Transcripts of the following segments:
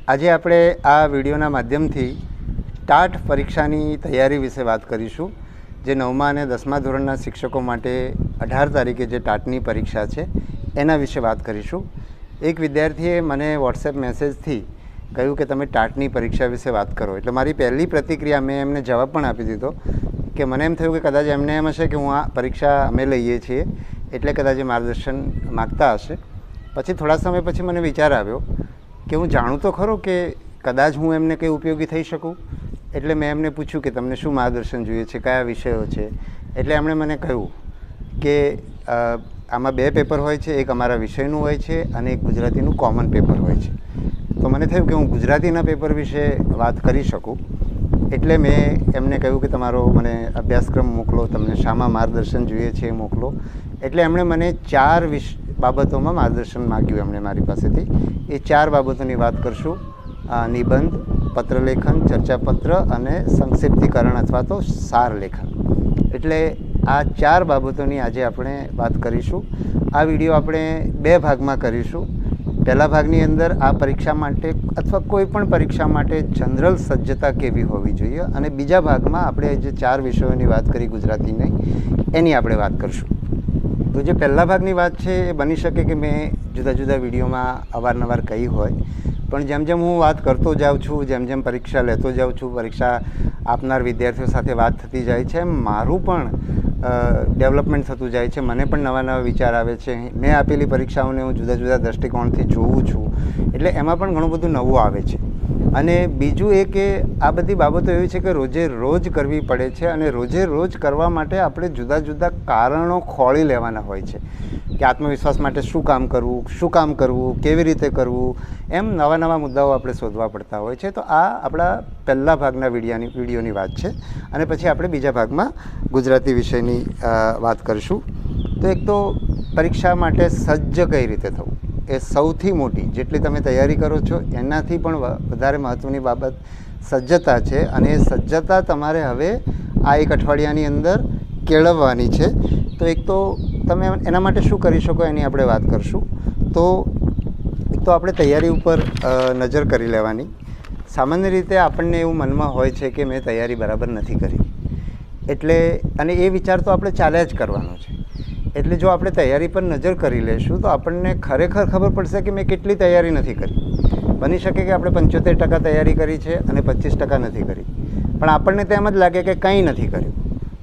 આજે આપણે આ વિડીયોના માધ્યમથી ટાટ પરીક્ષાની તૈયારી વિશે વાત કરીશું, જે 9મા અને 10મા ધોરણના શિક્ષકો માટે 18 તારીખે જે ટાટની પરીક્ષા છે એના વિશે વાત કરીશું. એક વિદ્યાર્થીએ મને વોટ્સએપ મેસેજથી કહ્યું કે તમે ટાટની પરીક્ષા વિશે વાત કરો. એટલે મારી પહેલી પ્રતિક્રિયા મેં એમને જવાબ પણ આપી દીધો કે મને એમ થયું કે કદાચ એમને એમ હશે કે હું આ પરીક્ષા અમે લઈએ છીએ એટલે કદાચ એ માર્ગદર્શન માગતા હશે. પછી થોડા સમય પછી મને વિચાર આવ્યો કે હું જાણું તો ખરો કે કદાચ હું એમને કંઈ ઉપયોગી થઈ શકું. એટલે મેં એમને પૂછ્યું કે તમને શું માર્ગદર્શન જોઈએ છે, કયા વિષયો છે. એટલે એમણે મને કહ્યું કે આમાં 2 પેપર હોય છે, એક અમારા વિષયનું હોય છે અને એક ગુજરાતીનું કોમન પેપર હોય છે. તો મને થયું કે હું ગુજરાતીના પેપર વિશે વાત કરી શકું. એટલે મેં એમને કહ્યું કે તમારો મને અભ્યાસક્રમ મોકલો, તમને શામાં માર્ગદર્શન જોઈએ છે એ મોકલો. એટલે એમણે મને 4 બાબતોમાં માર્ગદર્શન માગ્યું એમણે મારી પાસેથી. એ 4 બાબતોની વાત કરશું: નિબંધ, પત્રલેખન, ચર્ચાપત્ર અને સંક્ષિપ્તીકરણ અથવા તો સાર લેખન. એટલે આ 4 બાબતોની આજે આપણે વાત કરીશું. આ વિડીયો આપણે 2 ભાગમાં કરીશું. પહેલા ભાગની અંદર આ પરીક્ષા માટે અથવા કોઈ પણ પરીક્ષા માટે જનરલ સજ્જતા કેવી હોવી જોઈએ, અને બીજા ભાગમાં આપણે જે 4 વિષયોની વાત કરી ગુજરાતીની એની આપણે વાત કરીશું. તો જે પહેલા ભાગની વાત છે એ બની શકે કે મેં જુદા જુદા વિડીયોમાં અવારનવાર કહી હોય, પણ જેમ જેમ હું વાત કરતો જાઉં છું, જેમ જેમ પરીક્ષા લેતો જાઉં છું, પરીક્ષા આપનાર વિદ્યાર્થીઓ સાથે વાત થતી જાય છે, એમ મારું પણ ડેવલપમેન્ટ થતું જાય છે. મને પણ નવા નવા વિચાર આવે છે. મેં આપેલી પરીક્ષાઓને હું જુદા જુદા દૃષ્ટિકોણથી જોઉં છું, એટલે એમાં પણ ઘણું બધું નવું આવે છે. અને બીજું એ કે આ બધી બાબતો એવી છે કે રોજે રોજ કરવી પડે છે, અને રોજે રોજ કરવા માટે આપણે જુદા જુદા કારણો ખોળી લેવાના હોય છે કે આત્મવિશ્વાસ માટે શું કામ કરવું, કેવી રીતે કરવું, એમ નવા નવા મુદ્દાઓ આપણે શોધવા પડતા હોય છે. તો આ આપણા પહેલા ભાગના વિડીયોની વાત છે. અને પછી આપણે બીજા ભાગમાં ગુજરાતી વિષયની વાત કરીશું. તો એક તો પરીક્ષા માટે સજ્જ કઈ રીતે થવું, એ સૌથી મોટી, જેટલી તમે તૈયારી કરો છો એનાથી પણ વધારે મહત્ત્વની બાબત સજ્જતા છે. અને એ સજ્જતા તમારે હવે આ 1 અઠવાડિયાની અંદર કેળવવાની છે. તો એક તો તમે એના માટે શું કરી શકો એની આપણે વાત કરીશું. તો એક તો આપણે તૈયારી ઉપર નજર કરી લેવાની. સામાન્ય રીતે આપણને એવું મનમાં હોય છે કે મેં તૈયારી બરાબર નથી કરી, એટલે અને એ વિચાર તો આપણે ચાલ્યા જ કરવાનો છે. એટલે જો આપણે તૈયારી પર નજર કરી લઈશું તો આપણને ખરેખર ખબર પડશે કે મેં કેટલી તૈયારી નથી કરી. બની શકે કે આપણે 75% તૈયારી કરી છે અને 25% નથી કરી, પણ આપણને તેમ જ લાગે કે કંઈ નથી કર્યું.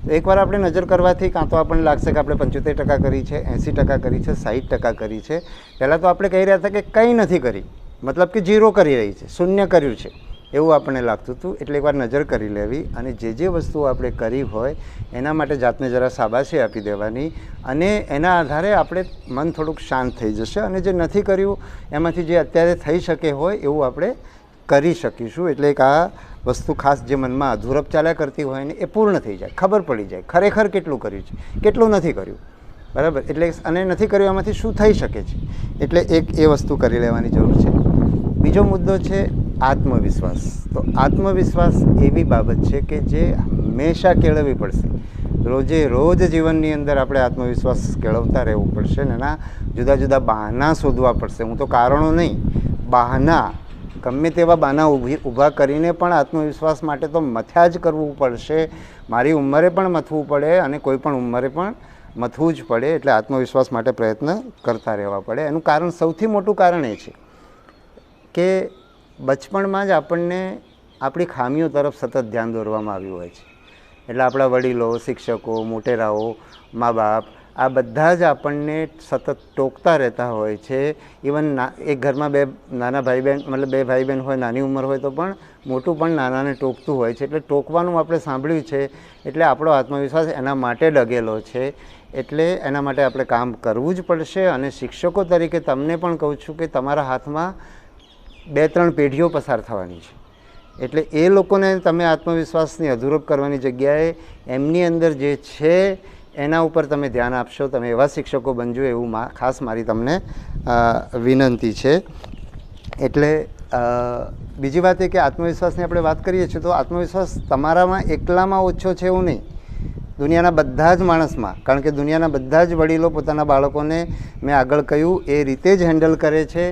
તો એકવાર આપણે નજર કરવાથી કાં તો આપણને લાગશે કે આપણે 75% કરી છે, 80% કરી છે, 60% કરી છે. પહેલાં તો આપણે કહી રહ્યા હતા કે કંઈ નથી કરી, મતલબ કે 0 કરી રહી છે, શૂન્ય કર્યું છે એવું આપણને લાગતું હતું. એટલે એકવાર નજર કરી લેવી અને જે વસ્તુઓ આપણે કરી હોય એના માટે જાતને જરા શાબાશી આપી દેવાની, અને એના આધારે આપણે મન થોડુંક શાંત થઈ જશે. અને જે નથી કર્યું એમાંથી જે અત્યારે થઈ શકે હોય એવું આપણે કરી શકીશું. એટલે એક આ વસ્તુ ખાસ જે મનમાં અધૂરપ ચાલ્યા કરતી હોય ને એ પૂર્ણ થઈ જાય, ખબર પડી જાય ખરેખર કેટલું કર્યું છે, કેટલું નથી કર્યું. બરાબર? એટલે અને નથી કર્યું એમાંથી શું થઈ શકે છે, એટલે એક એ વસ્તુ કરી લેવાની જરૂર છે. બીજો મુદ્દો છે આત્મવિશ્વાસ. તો આત્મવિશ્વાસ એવી બાબત છે કે જે હંમેશા કેળવવી પડશે. રોજે રોજ જીવનની અંદર આપણે આત્મવિશ્વાસ કેળવતા રહેવું પડશે ને એના જુદા જુદા બહાના શોધવા પડશે. હું તો કારણો નહીં, બહાના, ગમે તેવા બહાના ઊભા કરીને પણ આત્મવિશ્વાસ માટે તો મથ્યા જ કરવું પડશે. મારી ઉંમરે પણ મથવું પડે અને કોઈ પણ ઉંમરે પણ મથવું જ પડે. એટલે આત્મવિશ્વાસ માટે પ્રયત્ન કરતા રહેવા પડે. એનું કારણ, સૌથી મોટું કારણ એ છે કે બચપણમાં જ આપણને આપણી ખામીઓ તરફ સતત ધ્યાન દોરવામાં આવ્યું હોય છે. એટલે આપણા વડીલો, શિક્ષકો, મોટેરાઓ, મા બાપ, આ બધા જ આપણને સતત ટોકતા રહેતા હોય છે. ઇવન એક ઘરમાં 2 નાના ભાઈ બહેન, મતલબ 2 ભાઈ બહેન હોય, નાની ઉંમર હોય તો પણ મોટું પણ નાનાને ટોકતું હોય છે. એટલે ટોકવાનું આપણે સાંભળ્યું છે. એટલે આપણો આત્મવિશ્વાસ એના માટે ડગેલો છે. એટલે એના માટે આપણે કામ કરવું જ પડશે. અને શિક્ષકો તરીકે તમને પણ કહું છું કે તમારા હાથમાં 2-3 પેઢીઓ પસાર થવાની છે. એટલે એ લોકોને તમે આત્મવિશ્વાસની અધૂરપ કરવાની જગ્યાએ એમની અંદર જે છે એના ઉપર તમે ધ્યાન આપશો. તમે એવા શિક્ષકો બનજો, એવું ખાસ મારી તમને વિનંતી છે. એટલે બીજી વાત એ કે આત્મવિશ્વાસની આપણે વાત કરીએ છીએ તો આત્મવિશ્વાસ તમારામાં એકલામાં ઓછો છે એવું નહીં. દુનિયાના બધા જ માણસમાં, કારણ કે દુનિયાના બધા જ વડીલો પોતાના બાળકોને મેં આગળ કહ્યું એ રીતે જ હેન્ડલ કરે છે.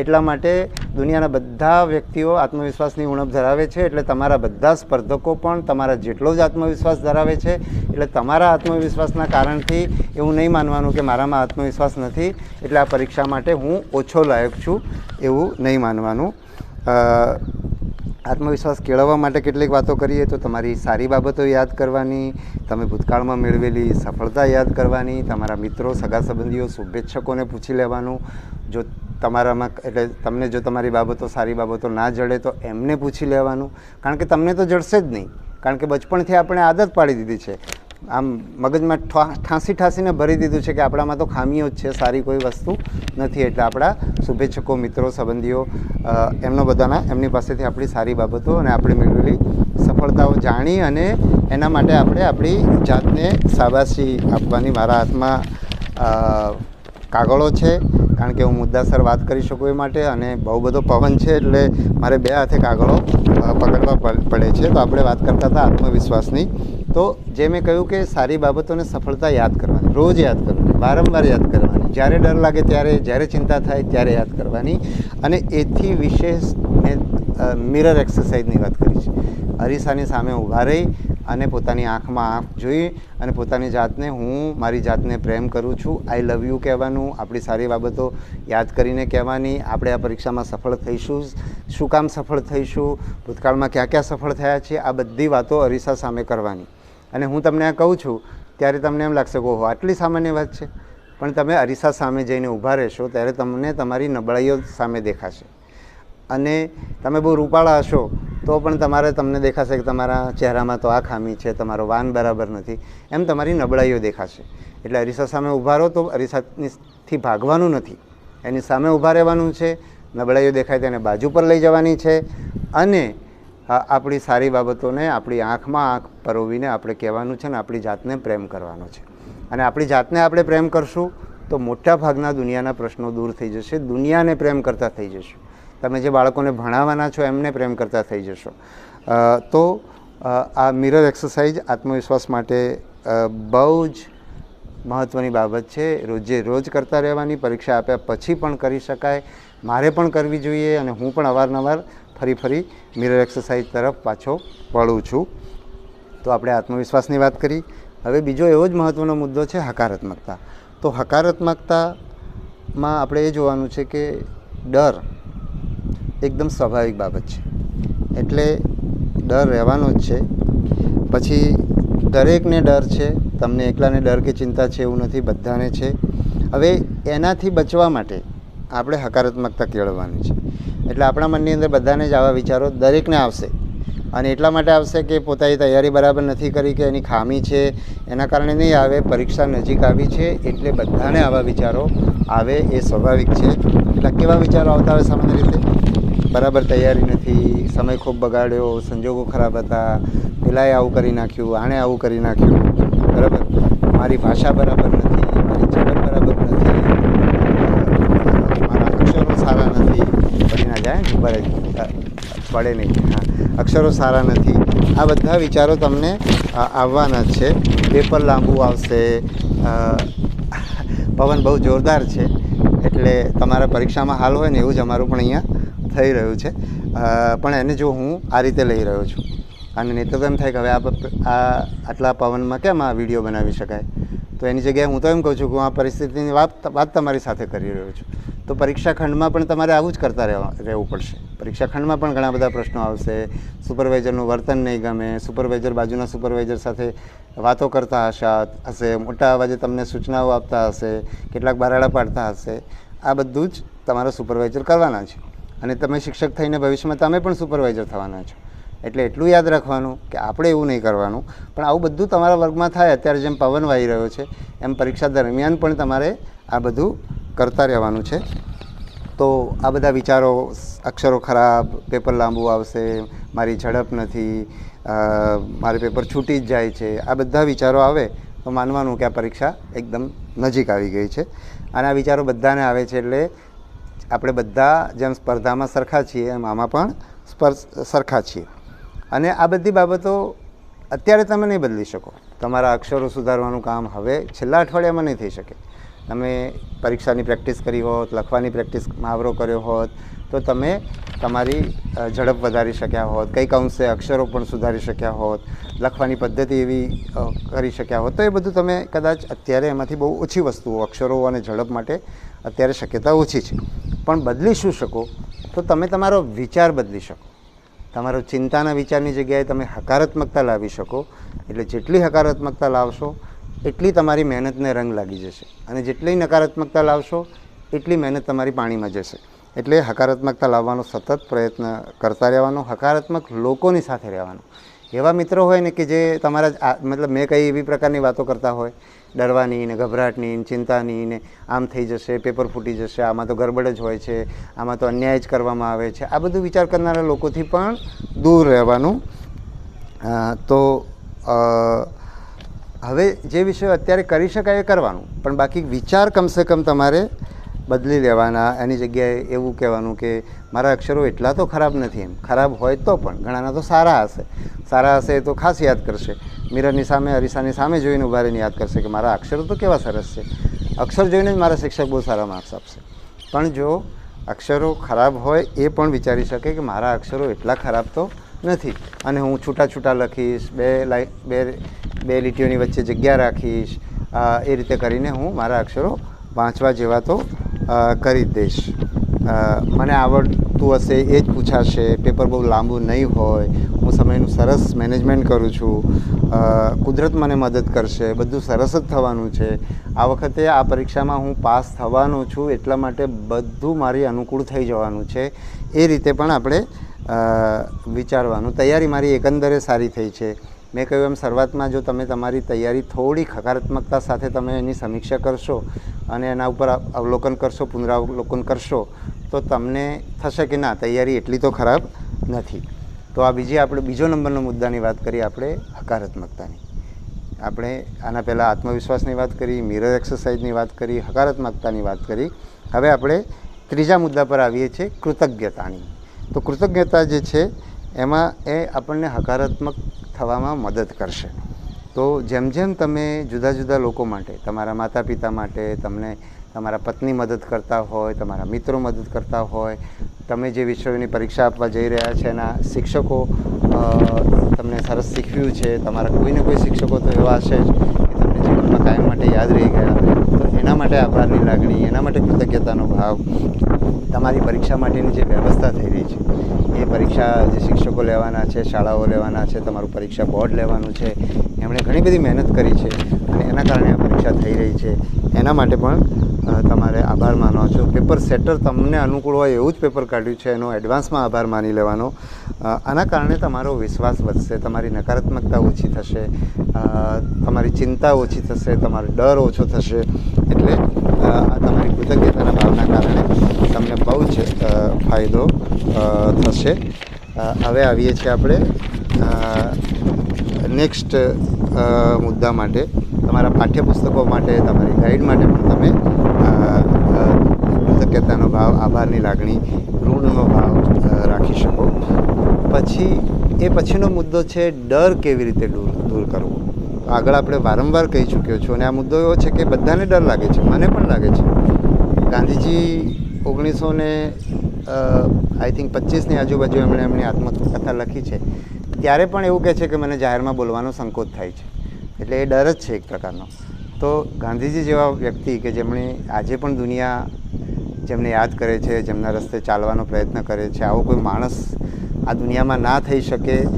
એટલા માટે દુનિયાના બધા વ્યક્તિઓ આત્મવિશ્વાસની ઉણપ ધરાવે છે. એટલે તમારા બધા સ્પર્ધકો પણ તમારા જેટલો જ આત્મવિશ્વાસ ધરાવે છે. એટલે તમારા આત્મવિશ્વાસના કારણથી એવું નહીં માનવાનું કે મારામાં આત્મવિશ્વાસ નથી એટલે આ પરીક્ષા માટે હું ઓછો લાયક છું, એવું નહીં માનવાનું. આત્મવિશ્વાસ કેળવવા માટે કેટલીક વાતો કરીએ તો તમારી સારી બાબતો યાદ કરવાની, તમે ભૂતકાળમાં મેળવેલી સફળતા યાદ કરવાની, તમારા મિત્રો, સગા સંબંધીઓ, શુભેચ્છકોને પૂછી લેવાનું. જો તમારામાં એટલે તમને જો તમારી બાબતો, સારી બાબતો ના જડે તો એમને પૂછી લેવાનું, કારણ કે તમને તો જડશે જ નહીં, કારણ કે બચપણથી આપણે આદત પાડી દીધી છે, આમ મગજમાં ઠાંસીને ભરી દીધું છે કે આપણામાં તો ખામીઓ જ છે, સારી કોઈ વસ્તુ નથી. એટલે આપણા શુભેચ્છકો, મિત્રો, સંબંધીઓ એમની પાસેથી આપણી સારી બાબતો અને આપણે મેળવેલી સફળતાઓ જાણી અને એના માટે આપણે આપણી જાતને શાબાશી આપવાની મારા હાથમાં કાગળો છે, કારણ કે હું મુદ્દાસર વાત કરી શકું એ માટે. અને બહુ બધો પવન છે એટલે મારે બે હાથે કાગળો પકડવા પડે છે. તો આપણે વાત કરતા હતા આત્મવિશ્વાસની. તો જે મેં કહ્યું કે સારી બાબતોને સફળતા યાદ કરવાની, રોજ યાદ કરવાની, વારંવાર યાદ કરવાની, જ્યારે ડર લાગે ત્યારે, જ્યારે ચિંતા થાય ત્યારે યાદ કરવાની. અને એથી વિશેષ મેં મિરર એક્સરસાઇઝની વાત કરી છે. અરીસાની સામે ઊભા રહી અને પોતાની આંખમાં આંખ જોઈ અને પોતાની જાતને હું મારી જાતને પ્રેમ કરું છું, આઈ લવ યુ કહેવાનું, આપણી સારી બાબતો યાદ કરીને કહેવાની. આપણે આ પરીક્ષામાં સફળ થઈશું, શું કામ સફળ થઈશું, ભૂતકાળમાં ક્યાં ક્યાં સફળ થયા છે, આ બધી વાતો અરીસા સામે કરવાની. અને હું તમને આ કહું છું ત્યારે તમને એમ લાગશે કે ઓહો આટલી સામાન્ય વાત છે, પણ તમે અરીસા સામે જઈને ઊભા રહેશો ત્યારે તમને તમારી નબળાઈઓ સામે દેખાશે. અને તમે બહુ રૂપાળા હશો તો પણ તમને દેખાશે કે તમારા ચહેરામાં તો આ ખામી છે, તમારો વાન બરાબર નથી, એમ તમારી નબળાઈઓ દેખાશે. એટલે અરીસા સામે ઊભા રહો તો અરીસાથી ભાગવાનું નથી, એની સામે ઊભા રહેવાનું છે. નબળાઈઓ દેખાય તેને બાજુ પર લઈ જવાની છે અને આપણી સારી બાબતોને આપણી આંખમાં આંખ પરોવીને આપણે કહેવાનું છે ને આપણી જાતને પ્રેમ કરવાનો છે. અને આપણી જાતને આપણે પ્રેમ કરશું તો મોટા ભાગના દુનિયાના પ્રશ્નો દૂર થઈ જશે, દુનિયાને પ્રેમ કરતા થઈ જશું. તમે જે બાળકોને ભણાવવાના છો એમને પ્રેમ કરતા થઈ જશો. તો આ મિરર એક્સરસાઇઝ આત્મવિશ્વાસ માટે બહુ જ મહત્ત્વની બાબત છે. રોજે રોજ કરતા રહેવાની, પરીક્ષા આપ્યા પછી પણ કરી શકાય, મારે પણ કરવી જોઈએ અને હું પણ અવારનવાર ફરી મિરર એક્સરસાઇઝ તરફ પાછો વળું છું. તો આપણે આત્મવિશ્વાસની વાત કરી. હવે બીજો એવો જ મહત્ત્વનો મુદ્દો છે હકારાત્મકતા. તો હકારાત્મકતામાં આપણે એ જોવાનું છે કે ડર એકદમ સ્વાભાવિક બાબત છે, એટલે ડર રહેવાનો જ છે. પછી દરેકને ડર છે, તમને એકલાને ડર કે ચિંતા છે એવું નથી, બધાને છે. હવે એનાથી બચવા માટે આપણે હકારાત્મકતા કેળવવાની છે. એટલે આપણા મનની અંદર બધાને જ આવા વિચારો દરેકને આવશે અને એટલા માટે આવશે કે પોતાની તૈયારી બરાબર નથી કરી કે એની ખામી છે એના કારણે નહીં આવે, પરીક્ષા નજીક આવી છે એટલે બધાને આવા વિચારો આવે, એ સ્વાભાવિક છે. એટલે કેવા વિચારો આવતા હોય સામાન્ય રીતે? બરાબર તૈયારી નથી, સમય ખૂબ બગાડ્યો, સંજોગો ખરાબ હતા, પેલાએ આવું કરી નાખ્યું, આણે આવું કરી નાખ્યું, બરાબર, મારી ભાષા બરાબર નથી, મારી ઝડપ બરાબર નથી, મારા અક્ષરો સારા નથી, પડી ના જાય ઉપર પડે નહીં, હા, અક્ષરો સારા નથી. આ બધા વિચારો તમને આવવાના જ છે. પેપર લાંબુ આવશે, પવન બહુ જોરદાર છે એટલે તમારા પરીક્ષામાં હાલ હોય ને એવું જ અમારું પણ અહીંયા થઈ રહ્યું છે. પણ એને જો હું આ રીતે લઈ રહ્યો છું અને નહીં તો એમ થાય કે હવે આટલા પવનમાં કેમ આ વિડીયો બનાવી શકાય, તો એની જગ્યાએ હું તો એમ કહું છું કે હું આ પરિસ્થિતિની વાત તમારી સાથે કરી રહ્યો છું. તો પરીક્ષા ખંડમાં પણ તમારે આવું જ કરતા રહેવું પડશે. પરીક્ષા ખંડમાં પણ ઘણા બધા પ્રશ્નો આવશે, સુપરવાઇઝરનું વર્તન નહીં ગમે, સુપરવાઇઝર બાજુના સુપરવાઇઝર સાથે વાતો કરતા હશે, મોટા અવાજે તમને સૂચનાઓ આપતા હશે, કેટલાક બારાડા પાડતા હશે. આ બધું જ તમારા સુપરવાઇઝર કરવાના છે અને તમે શિક્ષક થઈને ભવિષ્યમાં તમે પણ સુપરવાઇઝર થવાના છો. એટલે એટલું યાદ રાખવાનું કે આપણે એવું નહીં કરવાનું, પણ આવું બધું તમારા વર્ગમાં થાય. અત્યારે જેમ પવન વાઈ રહ્યો છે એમ પરીક્ષા દરમિયાન પણ તમારે આ બધું કરતા રહેવાનું છે. તો આ બધા વિચારો, અક્ષરો ખરાબ, પેપર લાંબુ આવશે, મારી ઝડપ નથી, મારે પેપર છૂટી જ જાય છે, આ બધા વિચારો આવે તો માનવાનું કે આ પરીક્ષા એકદમ નજીક આવી ગઈ છે. અને આ વિચારો બધાને આવે છે એટલે આપણે બધા જેમ સ્પર્ધામાં સરખા છીએ એમ આમાં પણ સરખા છીએ. અને આ બધી બાબતો અત્યારે તમે નહીં બદલી શકો. તમારા અક્ષરો સુધારવાનું કામ હવે છેલ્લા અઠવાડિયામાં નહીં થઈ શકે. તમે પરીક્ષાની પ્રેક્ટિસ કરી હોત, લખવાની પ્રેક્ટિસ મહાવરો કર્યો હોત તો તમે તમારી ઝડપ વધારી શક્યા હોત, કંઈક અંશે અક્ષરો પણ સુધારી શક્યા હોત, લખવાની પદ્ધતિ એવી કરી શક્યા હોત. તો એ બધું તમે કદાચ અત્યારે એમાંથી બહુ ઓછી વસ્તુઓ અક્ષરો અને ઝડપ માટે અત્યારે શક્યતા ઓછી છે. પણ બદલી શું શકો? તો તમે તમારો વિચાર બદલી શકો. તમારો ચિંતાના વિચારની જગ્યાએ તમે હકારાત્મકતા લાવી શકો. એટલે જેટલી હકારાત્મકતા લાવશો એટલી તમારી મહેનતને રંગ લાગી જશે, અને જેટલી નકારાત્મકતા લાવશો એટલી મહેનત તમારી પાણીમાં જશે. એટલે હકારાત્મકતા લાવવાનો સતત પ્રયત્ન કરતા રહેવાનો, હકારાત્મક લોકોની સાથે રહેવાનું. એવા મિત્રો હોય ને કે જે તમારા મતલબ મેં કઈ એવી પ્રકારની વાતો કરતા હોય, ડરવાની ને ગભરાટની ને ચિંતાની ને આમ થઈ જશે, પેપર ફૂટી જશે, આમાં તો ગડબડ જ હોય છે, આમાં તો અન્યાય જ કરવામાં આવે છે, આ બધું વિચાર કરનારા લોકોથી પણ દૂર રહેવાનું. તો હવે જે વિષયો અત્યારે કરી શકાય એ કરવાનું, પણ બાકી વિચાર કમસે કમ તમારે બદલી લેવાના. એની જગ્યાએ એવું કહેવાનું કે મારા અક્ષરો એટલા તો ખરાબ નથી. એમ ખરાબ હોય તો પણ ઘણાના તો સારા હશે. સારા હશે તો ખાસ યાદ કરશે. મિરરની સામે, અરીસાની સામે જોઈને ઊભા રહીને યાદ કરશે કે મારા અક્ષરો તો કેવા સરસ છે. અક્ષર જોઈને જ મારા શિક્ષક બહુ સારા માર્ક્સ આપશે. પણ જો અક્ષરો ખરાબ હોય એ પણ વિચારી શકે કે મારા અક્ષરો એટલા ખરાબ તો નથી, અને હું છૂટા છૂટા લખીશ, બે લીટીઓની વચ્ચે જગ્યા રાખીશ, એ રીતે કરીને હું મારા અક્ષરો વાંચવા જેવા તો કરી જ દઈશ. મને આવડતું હશે એ જ પૂછાશે, પેપર બહુ લાંબુ નહીં હોય, હું સમયનું સરસ મેનેજમેન્ટ કરું છું, કુદરત મને મદદ કરશે, બધું સરસ જ થવાનું છે. આ વખતે આ પરીક્ષામાં હું પાસ થવાનો છું, એટલા માટે બધું મારી અનુકૂળ થઈ જવાનું છે. એ રીતે પણ આપણે વિચારવાનું. તૈયારી મારી એકંદરે સારી થઈ છે. મેં કહ્યું એમ શરૂઆતમાં જો તમે તમારી તૈયારી થોડીક હકારાત્મકતા સાથે તમે એની સમીક્ષા કરશો અને એના ઉપર અવલોકન કરશો, પુનરાવલોકન કરશો, તો તમને થશે કે ના, તૈયારી એટલી તો ખરાબ નથી. તો આ બીજો નંબરનો મુદ્દાની વાત કરીએ આપણે, હકારાત્મકતાની. આપણે આના પહેલાં આત્મવિશ્વાસની વાત કરી, મિરર એક્સરસાઇઝની વાત કરી, હકારાત્મકતાની વાત કરી. હવે આપણે ત્રીજા મુદ્દા પર આવીએ છીએ, કૃતજ્ઞતાની. તો કૃતજ્ઞતા જે છે એમાં એ આપણને હકારાત્મક થવામાં મદદ કરશે. તો જેમ જેમ તમે જુદા જુદા લોકો માટે, તમારા માતા પિતા માટે, તમને તમારા પત્ની મદદ કરતા હોય, તમારા મિત્રો મદદ કરતા હોય, તમે જે વિષયોની પરીક્ષા આપવા જઈ રહ્યા છે એના શિક્ષકો તમને સરસ શીખવ્યું છે, તમારા કોઈને કોઈ શિક્ષકો તો એવા હશે જ કે તમને જીવનમાં કાયમ માટે યાદ રહી ગયા, તો એના માટે આભારની લાગણી, એના માટે કૃતજ્ઞતાનો ભાવ. તમારી પરીક્ષા માટેની જે વ્યવસ્થા થઈ રહી છે, એ પરીક્ષા જે શિક્ષકો લેવાના છે, શાળાઓ લેવાના છે, તમારું પરીક્ષા બોર્ડ લેવાનું છે, એમણે ઘણી બધી મહેનત કરી છે અને એના કારણે આ પરીક્ષા થઈ રહી છે. એના માટે પણ તમારે આભાર માનવો છો. પેપર સેટર તમને અનુકૂળ હોય એવું જ પેપર કાઢ્યું છે, એનો એડવાન્સમાં આભાર માની લેવાનો. આના કારણે તમારો વિશ્વાસ વધશે, તમારી નકારાત્મકતા ઓછી થશે, તમારી ચિંતા ઓછી થશે, તમારો ડર ઓછો થશે. એટલે આ તમારી કૃતજ્ઞતાના ભાવના કારણે તમને બહુ જ ફાયદો થશે. હવે આવીએ છીએ આપણે નેક્સ્ટ મુદ્દા માટે. તમારા પાઠ્યપુસ્તકો માટે, તમારી ગાઈડ માટે પણ તમે કૃતજ્ઞતાનો ભાવ, આભારની લાગણી, ઋણનો ભાવ રાખી શકો. પછીનો મુદ્દો છે ડર કેવી રીતે દૂર કરવો. આગળ આપણે વારંવાર કહી ચૂક્યો છું, અને આ મુદ્દો એવો છે કે બધાને ડર લાગે છે, મને પણ લાગે છે. ગાંધીજી 1925ની આજુબાજુ એમની આત્મકથા લખી છે, ત્યારે પણ એવું કહે છે કે મને જાહેરમાં બોલવાનો સંકોચ થાય છે. એટલે એ ડર જ છે એક પ્રકારનો. તો ગાંધીજી જેવા વ્યક્તિ કે જેમણે આજે પણ દુનિયા જેમને યાદ કરે છે, જેમના રસ્તે ચાલવાનો પ્રયત્ન કરે છે, આવો કોઈ માણસ આ દુનિયામાં ના થઈ શકે.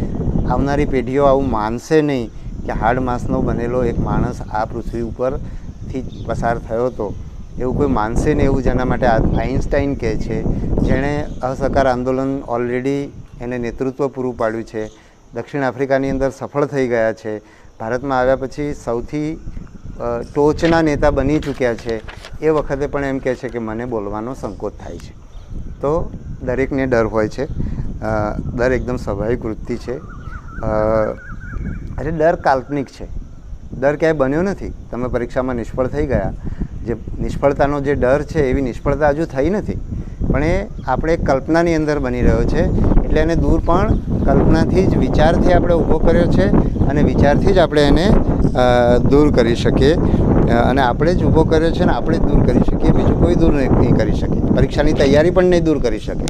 આવનારી પેઢીઓ આવું માનશે નહીં કે હાડ માંસનો બનેલો એક માણસ આ પૃથ્વી ઉપરથી પસાર થયો હતો, એવું કોઈ માનશે નહીં. એવું જેના માટે આઇન્સ્ટાઈન કહે છે, જેણે અસહકાર આંદોલન ઓલરેડી એને નેતૃત્વ પૂરું પાડ્યું છે, દક્ષિણ આફ્રિકાની અંદર સફળ થઈ ગયા છે, ભારતમાં આવ્યા પછી સૌથી ટોચના નેતા બની ચૂક્યા છે. એ વખતે પણ એમ કહે છે કે મને બોલવાનો સંકોચ થાય છે. તો દરેકને ડર હોય છે, ડર એકદમ સ્વાભાવિક વૃત્તિ છે. અરે ડર કાલ્પનિક છે, ડર ક્યાંય બન્યો નથી. તમે પરીક્ષામાં નિષ્ફળ થઈ ગયા, જે નિષ્ફળતાનો જે ડર છે એવી નિષ્ફળતા હજુ થઈ નથી. પણ એ આપણે કલ્પનાની અંદર બની રહ્યો છે, એટલે એને દૂર પણ કલ્પનાથી જ, વિચારથી આપણે ઊભો કર્યો છે અને વિચારથી જ આપણે એને દૂર કરી શકીએ, અને આપણે જ ઊભો કર્યો છે ને આપણે જ દૂર કરી શકીએ, બીજું કોઈ દૂર નહીં કરી શકે. પરીક્ષાની તૈયારી પણ નહીં દૂર કરી શકે.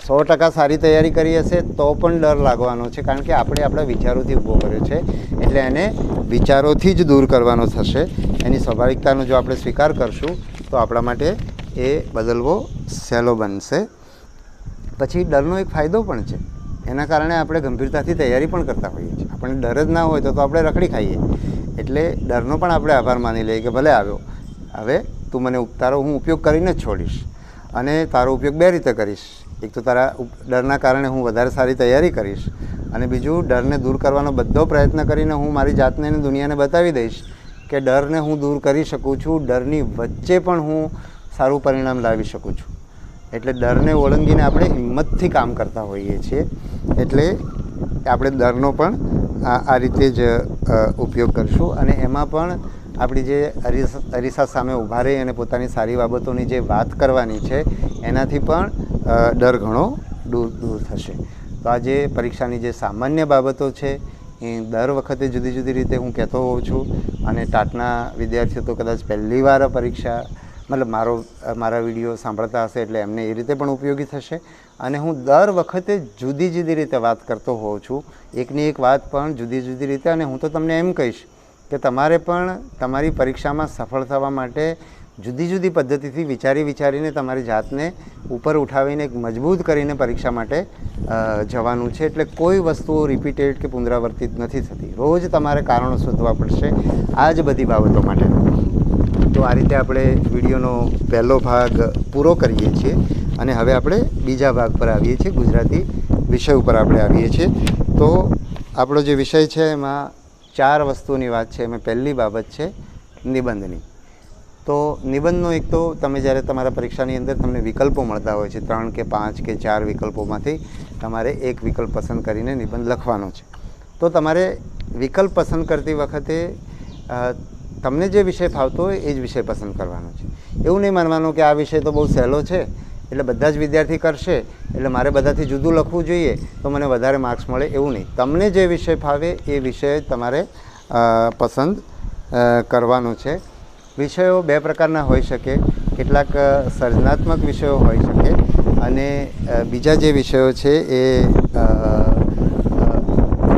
100% સારી તૈયારી કરી હશે તો પણ ડર લાગવાનો છે, કારણ કે આપણે આપણા વિચારોથી ઊભો કર્યો છે, એટલે એને વિચારોથી જ દૂર કરવાનો થશે. એની સ્વાભાવિકતાનો જો આપણે સ્વીકાર કરશું તો આપણા માટે એ બદલવો સહેલો બનશે. પછી ડરનો એક ફાયદો પણ છે, એના કારણે આપણે ગંભીરતાથી તૈયારી પણ કરતા હોઈએ છીએ. આપણને ડર જ ના હોય તો આપણે રખડી ખાઈએ. એટલે ડરનો પણ આપણે આભાર માની લઈએ કે ભલે આવ્યો, હવે તું મને તારો હું ઉપયોગ કરીને જ છોડીશ, અને તારો ઉપયોગ બે રીતે કરીશ. એક તો તારા ડરના કારણે હું વધારે સારી તૈયારી કરીશ, અને બીજું ડરને દૂર કરવાનો બધો પ્રયત્ન કરીને હું મારી જાતને અને દુનિયાને બતાવી દઈશ કે ડરને હું દૂર કરી શકું છું, ડરની વચ્ચે પણ હું સારું પરિણામ લાવી શકું છું. એટલે ડરને ઓળંગીને આપણે હિંમતથી કામ કરતા હોઈએ છીએ. એટલે આપણે ડરનો પણ આ રીતે જ ઉપયોગ કરીશું, અને એમાં પણ આપણી જે અરીસા સામે ઊભા રહી અને પોતાની સારી બાબતોની જે વાત કરવાની છે એનાથી પણ ડર ઘણો દૂર થશે. તો આ જે પરીક્ષાની જે સામાન્ય બાબતો છે એ દર વખતે જુદી જુદી રીતે હું કહેતો હોઉં છું, અને ટાટના વિદ્યાર્થીઓ તો કદાચ પહેલી વાર પરીક્ષા મતલબ મારા વિડીયો સાંભળતા હશે, એટલે એમને એ રીતે પણ ઉપયોગી થશે. અને હું દર વખતે જુદી જુદી રીતે વાત કરતો હોઉં છું, એકની એક વાત પણ જુદી જુદી રીતે. અને હું તો તમને એમ કહીશ કે તમારે પણ તમારી પરીક્ષામાં સફળ થવા માટે જુદી જુદી પદ્ધતિથી વિચારીને તમારી જાતને ઉપર ઉઠાવીને મજબૂત કરીને પરીક્ષા માટે જવાનું છે. એટલે કોઈ વસ્તુઓ રિપીટેડ કે પુનરાવર્તિત નથી થતી. રોજ તમારે કારણો શોધવા પડશે આ જ બધી બાબતો માટે. તો આ રીતે આપણે વિડીયોનો પહેલો ભાગ પૂરો કરીએ છીએ, અને હવે આપણે બીજા ભાગ પર આવીએ છીએ, ગુજરાતી વિષય ઉપર આપણે આવીએ છીએ. તો આપણો જે વિષય છે એમાં 4 વસ્તુની વાત છે. એમાં પહેલી બાબત છે નિબંધની. તો નિબંધનો એક તો તમે જ્યારે તમારા પરીક્ષાની અંદર તમને વિકલ્પો મળતા હોય છે, 3 કે 5 કે 4 વિકલ્પોમાંથી તમારે એક વિકલ્પ પસંદ કરીને નિબંધ લખવાનો છે. તો તમારે વિકલ્પ પસંદ કરતી વખતે તમને જે વિષય ફાવતો હોય એ જ વિષય પસંદ કરવાનો છે. એવું નહીં માનવાનું કે આ વિષય તો બહુ સહેલો છે એટલે બધા જ વિદ્યાર્થી કરશે એટલે મારે બધાથી જુદું લખવું જોઈએ તો મને વધારે માર્ક્સ મળે, એવું નહીં. તમને જે વિષય ફાવે એ વિષય તમારે પસંદ કરવાનો છે. વિષયો 2 પ્રકારના હોઈ શકે. કેટલાક સર્જનાત્મક વિષયો હોઈ શકે, અને બીજા જે વિષયો છે એ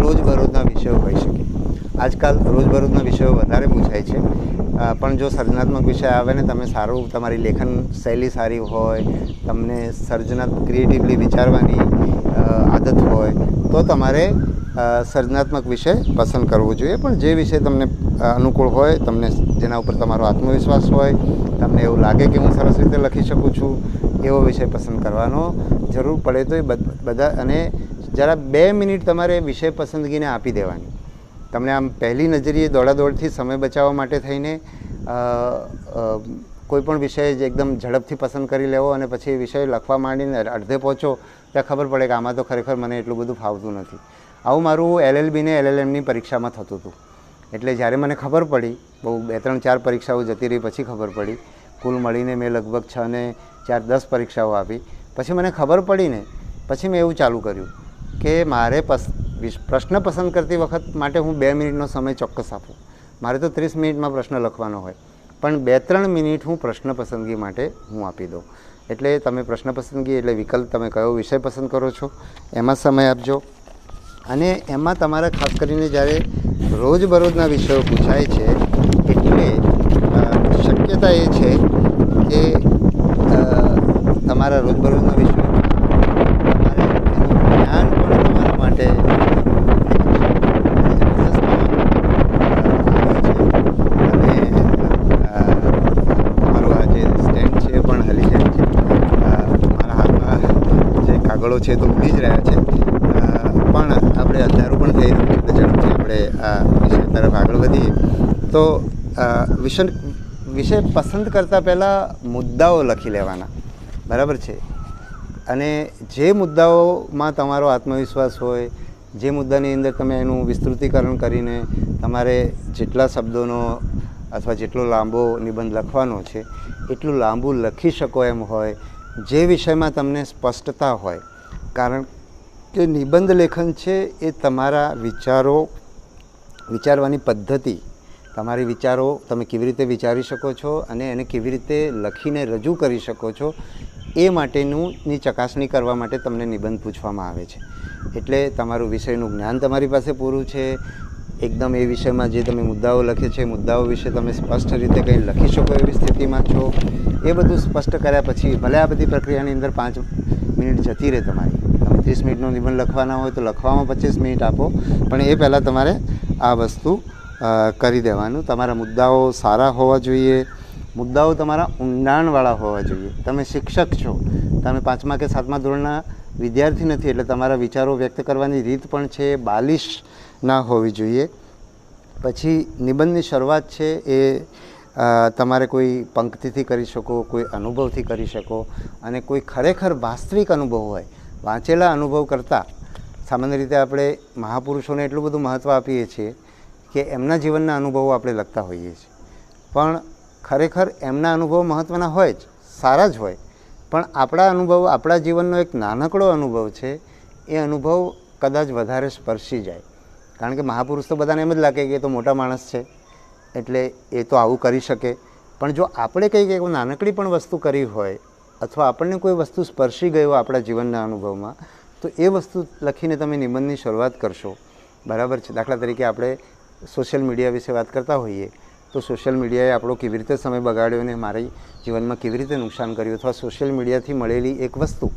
રોજબરોજના વિષયો હોઈ શકે. આજકાલ રોજબરોજના વિષયો વધારે પૂછાય છે, પણ જો સર્જનાત્મક વિષય આવે ને તમે સારું, તમારી લેખન શૈલી સારી હોય, તમને ક્રિએટિવલી વિચારવાની આદત હોય તો તમારે સર્જનાત્મક વિષય પસંદ કરવો જોઈએ. પણ જે વિષય તમને અનુકૂળ હોય, તમને જેના ઉપર તમારો આત્મવિશ્વાસ હોય, તમને એવું લાગે કે હું સરસ રીતે લખી શકું છું, એવો વિષય પસંદ કરવાનો જરૂર પડે તો એ બધા. અને જરા 2 મિનિટ તમારે વિષય પસંદગીને આપી દેવાની. તમને આમ પહેલી નજરીએ દોડાદોડથી સમય બચાવવા માટે થઈને કોઈપણ વિષય જ એકદમ ઝડપથી પસંદ કરી લેવો અને પછી વિષય લખવા માંડીને અડધે પહોંચો ત્યાં ખબર પડે કે આમાં તો ખરેખર મને એટલું બધું ફાવતું નથી. આવું મારું LLB ને LLMની પરીક્ષામાં થતું હતું. એટલે જ્યારે મને ખબર પડી, બહુ 2, 3, 4 પરીક્ષાઓ જતી રહી પછી ખબર પડી, કુલ મળીને મેં લગભગ 6 ને 4, 10 પરીક્ષાઓ આપી. પછી મને ખબર પડીને પછી મેં એવું ચાલુ કર્યું કે મારે પ્રશ્ન પસંદ કરતી વખત માટે હું 2 મિનિટનો સમય ચોક્કસ આપું. મારે તો 30 મિનિટમાં પ્રશ્ન લખવાનો હોય, પણ 2-3 મિનિટ હું પ્રશ્ન પસંદગી માટે હું આપી દઉં. એટલે તમે પ્રશ્ન પસંદગી એટલે વિકલ્પ, તમે કયો વિષય પસંદ કરો છો એમાં સમય આપજો. અને એમાં તમારે ખાસ કરીને જ્યારે રોજબરોજના વિષયો પૂછાય છે એટલે શક્યતા એ છે કે તમારા રોજબરોજના વિષયો તમારે એનું જ્ઞાન પણ તમારા માટે છે તો ઉડી જ રહ્યા છે, પણ આપણે અંધારું પણ થઈ રહ્યું છે એટલે ઝડપથી આપણે આ વિષય તરફ આગળ વધીએ. તો વિષય પસંદ કરતાં પહેલાં મુદ્દાઓ લખી લેવાના, બરાબર છે. અને જે મુદ્દાઓમાં તમારો આત્મવિશ્વાસ હોય, જે મુદ્દાની અંદર તમે એનું વિસ્તૃતિકરણ કરીને તમારે જેટલા શબ્દોનો અથવા જેટલો લાંબો નિબંધ લખવાનો છે એટલું લાંબુ લખી શકો એમ હોય જે વિષયમાં તમને સ્પષ્ટતા હોય, કારણ કે નિબંધ લેખન છે એ તમારા વિચારવાની પદ્ધતિ, તમારી વિચારો તમે કેવી રીતે વિચારી શકો છો અને એને કેવી રીતે લખીને રજૂ કરી શકો છો એ માટેની ચકાસણી કરવા માટે તમને નિબંધ પૂછવામાં આવે છે. એટલે તમારું વિષયનું જ્ઞાન તમારી પાસે પૂરું છે, એકદમ એ વિષયમાં જે તમે મુદ્દાઓ લખે છે મુદ્દાઓ વિશે તમે સ્પષ્ટ રીતે કંઈ લખી શકો એવી સ્થિતિમાં છો. એ બધું સ્પષ્ટ કર્યા પછી ભલે આ બધી પ્રક્રિયાની અંદર 5 મિનિટ જતી રહે તમારી, તમે 30 મિનિટનો નિબંધ લખવાના હોય તો લખવામાં 25 મિનિટ આપો, પણ એ પહેલાં તમારે આ વસ્તુ કરી દેવાનું. તમારા મુદ્દાઓ સારા હોવા જોઈએ, મુદ્દાઓ તમારા ઊંડાણવાળા હોવા જોઈએ. તમે શિક્ષક છો, તમે 5મા કે 7મા ધોરણના વિદ્યાર્થી નથી, એટલે તમારા વિચારો વ્યક્ત કરવાની રીત પણ છે બાલિશ ના હોવી જોઈએ. પછી નિબંધની શરૂઆત છે એ તમારે કોઈ પંક્તિથી કરી શકો, કોઈ અનુભવથી કરી શકો, અને કોઈ ખરેખર વાસ્તવિક અનુભવ હોય. વાંચેલા અનુભવ કરતાં સામાન્ય રીતે આપણે મહાપુરુષોને એટલું બધું મહત્ત્વ આપીએ છીએ કે એમના જીવનના અનુભવો આપણે લખતા હોઈએ છીએ, પણ ખરેખર એમના અનુભવો મહત્ત્વના હોય જ, સારા જ હોય, પણ આપણા અનુભવ, આપણા જીવનનો એક નાનકડો અનુભવ છે, એ અનુભવ કદાચ વધારે સ્પર્શી જાય. કારણ કે મહાપુરુષ તો બધાને એમ જ લાગે કે એ તો મોટા માણસ છે એટલે એ તો આવું કરી શકે, પણ જો આપણે કંઈક એવું નાનકડી પણ વસ્તુ કરી હોય અથવા આપણને કોઈ વસ્તુ સ્પર્શી ગઈ હોય આપણા જીવનના અનુભવમાં, તો એ વસ્તુ લખીને તમે નિબંધની શરૂઆત કરશો. બરાબર છે. દાખલા તરીકે આપણે સોશિયલ મીડિયા વિશે વાત કરતા હોઈએ તો સોશિયલ મીડિયાએ આપણો કેવી રીતે સમય બગાડ્યો અને મારી જીવનમાં કેવી રીતે નુકસાન કર્યું, અથવા સોશિયલ મીડિયાથી મળેલી એક વસ્તુ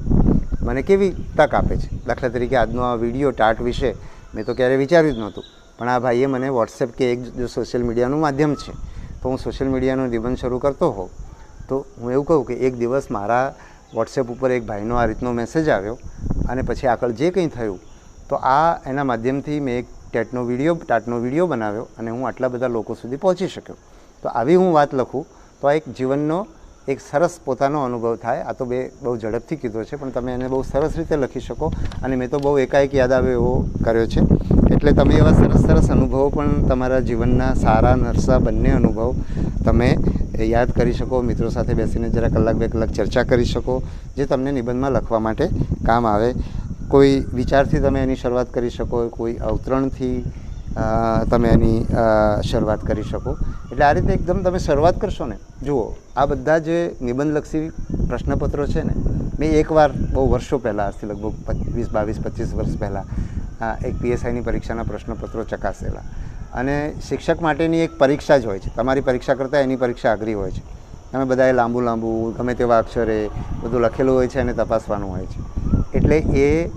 મને કેવી તક આપે છે. દાખલા તરીકે આજનો આ વિડીયો ટાટ વિશે મેં તો ક્યારેય વિચાર્યું જ નહોતું, પણ આ ભાઈએ મને વોટ્સએપ કે એક જો સોશિયલ મીડિયાનું માધ્યમ છે તો હું સોશિયલ મીડિયાનો નિબંધ શરૂ કરતો હોઉં તો હું એવું કહું કે એક દિવસ મારા વોટ્સએપ ઉપર એક ભાઈનો આ રીતનો મેસેજ આવ્યો અને પછી આગળ જે કંઈ થયું તો આ એના માધ્યમથી મેં એક ટાટનો વિડીયો બનાવ્યો અને હું આટલા બધા લોકો સુધી પહોંચી શક્યો. તો આવી હું વાત લખું તો આ એક જીવનનો એક સરસ પોતાનો અનુભવ થાય. આ તો બહુ ઝડપથી કીધો છે, પણ તમે એને બહુ સરસ રીતે લખી શકો, અને મેં તો બહુ એકાએક યાદ આવે એવો કર્યો છે. એટલે તમે એવા સરસ અનુભવો પણ તમારા જીવનના સારા નરસા બંને અનુભવ તમે યાદ કરી શકો, મિત્રો સાથે બેસીને જરા કલાક 2 કલાક ચર્ચા કરી શકો, જે તમને નિબંધમાં લખવા માટે કામ આવે. કોઈ વિચારથી તમે એની શરૂઆત કરી શકો, કોઈ અવતરણથી તમે એની શરૂઆત કરી શકો. એટલે આ રીતે એકદમ તમે શરૂઆત કરશો ને, જુઓ આ બધા જે નિબંધલક્ષી પ્રશ્નપત્રો છે ને, મેં એકવાર બહુ વર્ષો પહેલાં, આજથી લગભગ 20, 22, 25 વર્ષ પહેલાં એક PSIની પરીક્ષાના પ્રશ્નપત્રો ચકાસેલા. અને શિક્ષક માટેની એક પરીક્ષા જ હોય છે, તમારી પરીક્ષા કરતાં એની પરીક્ષા અઘરી હોય છે. તમે બધાએ લાંબુ ગમે તેવા અક્ષરે બધું લખેલું હોય છે અને તપાસવાનું હોય છે. એટલે એ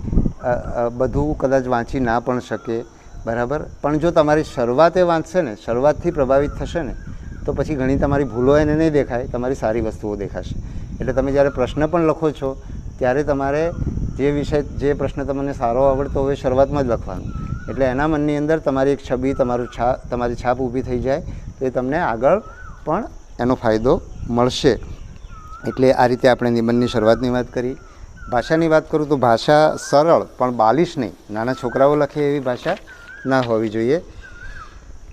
બધું કદાચ વાંચી ના પણ શકે, બરાબર, પણ જો તમારી શરૂઆત એ વાંચશે ને, શરૂઆતથી પ્રભાવિત થશે ને, તો પછી ઘણી તમારી ભૂલો એને નહીં દેખાય, તમારી સારી વસ્તુઓ દેખાશે. એટલે તમે જ્યારે પ્રશ્ન પણ લખો છો ત્યારે તમારે જે પ્રશ્ન તમને સારો આવડતો હોય શરૂઆતમાં જ લખવાનું. એટલે એના મનની અંદર તમારી એક છબી, તમારી છાપ ઊભી થઈ જાય તો એ તમને આગળ પણ એનો ફાયદો મળશે. એટલે આ રીતે આપણે નિબંધની શરૂઆતની વાત કરી. ભાષાની વાત કરું તો ભાષા સરળ પણ બાલિશ નહીં, નાના છોકરાઓ લખે એવી ભાષા ના હોવી જોઈએ.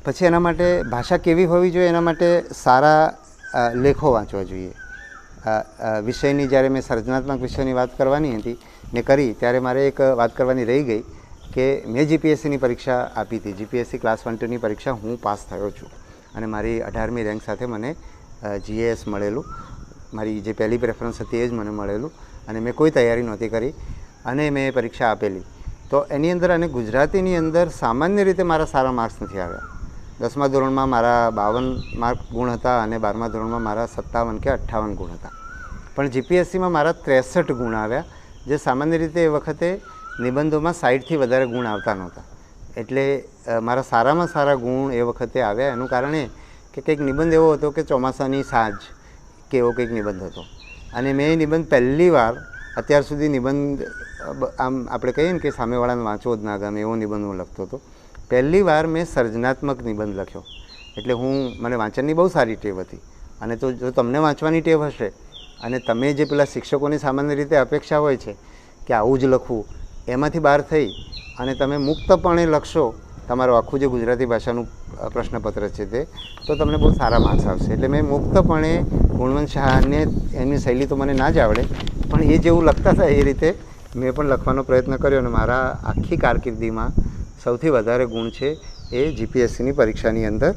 પછી એના માટે ભાષા કેવી હોવી જોઈએ, એના માટે સારા લેખો વાંચવા જોઈએ. વિષયની જ્યારે મેં સર્જનાત્મક વિષયની વાત કરવાની હતી મેં કરી, ત્યારે મારે એક વાત કરવાની રહી ગઈ કે મેં GPSCની પરીક્ષા આપી હતી. GPSC ક્લાસ 1-2ની પરીક્ષા હું પાસ થયો છું અને મારી 18મી રેન્ક સાથે મને GAS મળેલું. મારી જે પહેલી પ્રેફરન્સ હતી એ જ મને મળેલું અને મેં કોઈ તૈયારી નહોતી કરી અને મેં પરીક્ષા આપેલી. તો એની અંદર અને ગુજરાતીની અંદર સામાન્ય રીતે મારા સારા માર્ક્સ નથી આવ્યા. 10મા ધોરણમાં મારા 52 ગુણ હતા અને 12મા ધોરણમાં મારા 57 કે 58 ગુણ હતા. પણ GPSCમાં મારા 63 ગુણ આવ્યા, જે સામાન્ય રીતે એ વખતે નિબંધોમાં 60થી વધારે ગુણ આવતા નહોતા. એટલે મારા સારામાં સારા ગુણ એ વખતે આવ્યા. એનું કારણ એ કે કંઈક નિબંધ એવો હતો કે ચોમાસાની સાંજ કે એવો કંઈક નિબંધ હતો અને મેં એ નિબંધ પહેલી વાર, અત્યાર સુધી નિબંધ આમ આપણે કહીએ ને કે સામેવાળાને વાંચવો જ ના ગમે એવો નિબંધ હું લખતો હતો. પહેલી વાર મેં સર્જનાત્મક નિબંધ લખ્યો. એટલે મને વાંચનની બહુ સારી ટેવ હતી, અને તો જો તમને વાંચવાની ટેવ હશે અને તમે જે પેલા શિક્ષકોની સામાન્ય રીતે અપેક્ષા હોય છે કે આવું જ લખવું, એમાંથી બહાર થઈ અને તમે મુક્તપણે લખશો તમારું આખું જે ગુજરાતી ભાષાનું પ્રશ્નપત્ર છે તે, તો તમને બહુ સારા માર્ક્સ આવશે. એટલે મેં મુક્તપણે ગુણવંત શાહને, એમની શૈલી તો મને ના જ આવડે, પણ એ જેવું લખતા હતા એ રીતે મેં પણ લખવાનો પ્રયત્ન કર્યો અને મારા આખી કારકિર્દીમાં સૌથી વધારે ગુણ છે એ જીપીએસસીની પરીક્ષાની અંદર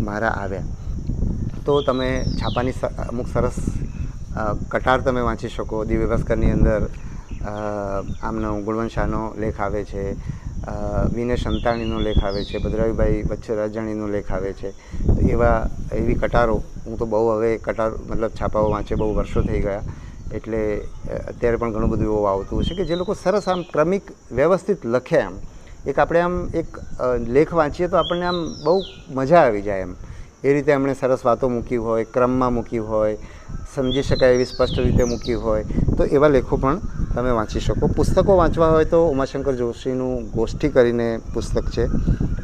મારા આવ્યા. તો તમે છાપાની અમુક સરસ કટાર તમે વાંચી શકો. દિવ્ય ભાસ્કરની અંદર આમનો ગુણવંત શાહનો લેખ આવે છે, વિનય સંતાણીનો લેખ આવે છે, ભદ્રાવીભાઈ વચ્છરાજાણીનો લેખ આવે છે. તો એવી કટારો હું તો બહુ હવે કટાર મતલબ છાપાઓ વાંચે બહુ વર્ષો થઈ ગયા, એટલે અત્યારે પણ ઘણું બધું એવું આવતું છે કે જે લોકો સરસ આમ ક્રમિક વ્યવસ્થિત લખે. આમ એક આપણે આમ એક લેખ વાંચીએ તો આપણને આમ બહુ મજા આવી જાય. એમ એ રીતે એમણે સરસ વાતો મૂકી હોય, ક્રમમાં મૂકી હોય, સમજી શકાય એવી સ્પષ્ટ રીતે મૂકી હોય, તો એવા લેખો પણ તમે વાંચી શકો. પુસ્તકો વાંચવા હોય તો ઉમાશંકર જોશીનું ગોષ્ઠી કરીને પુસ્તક છે.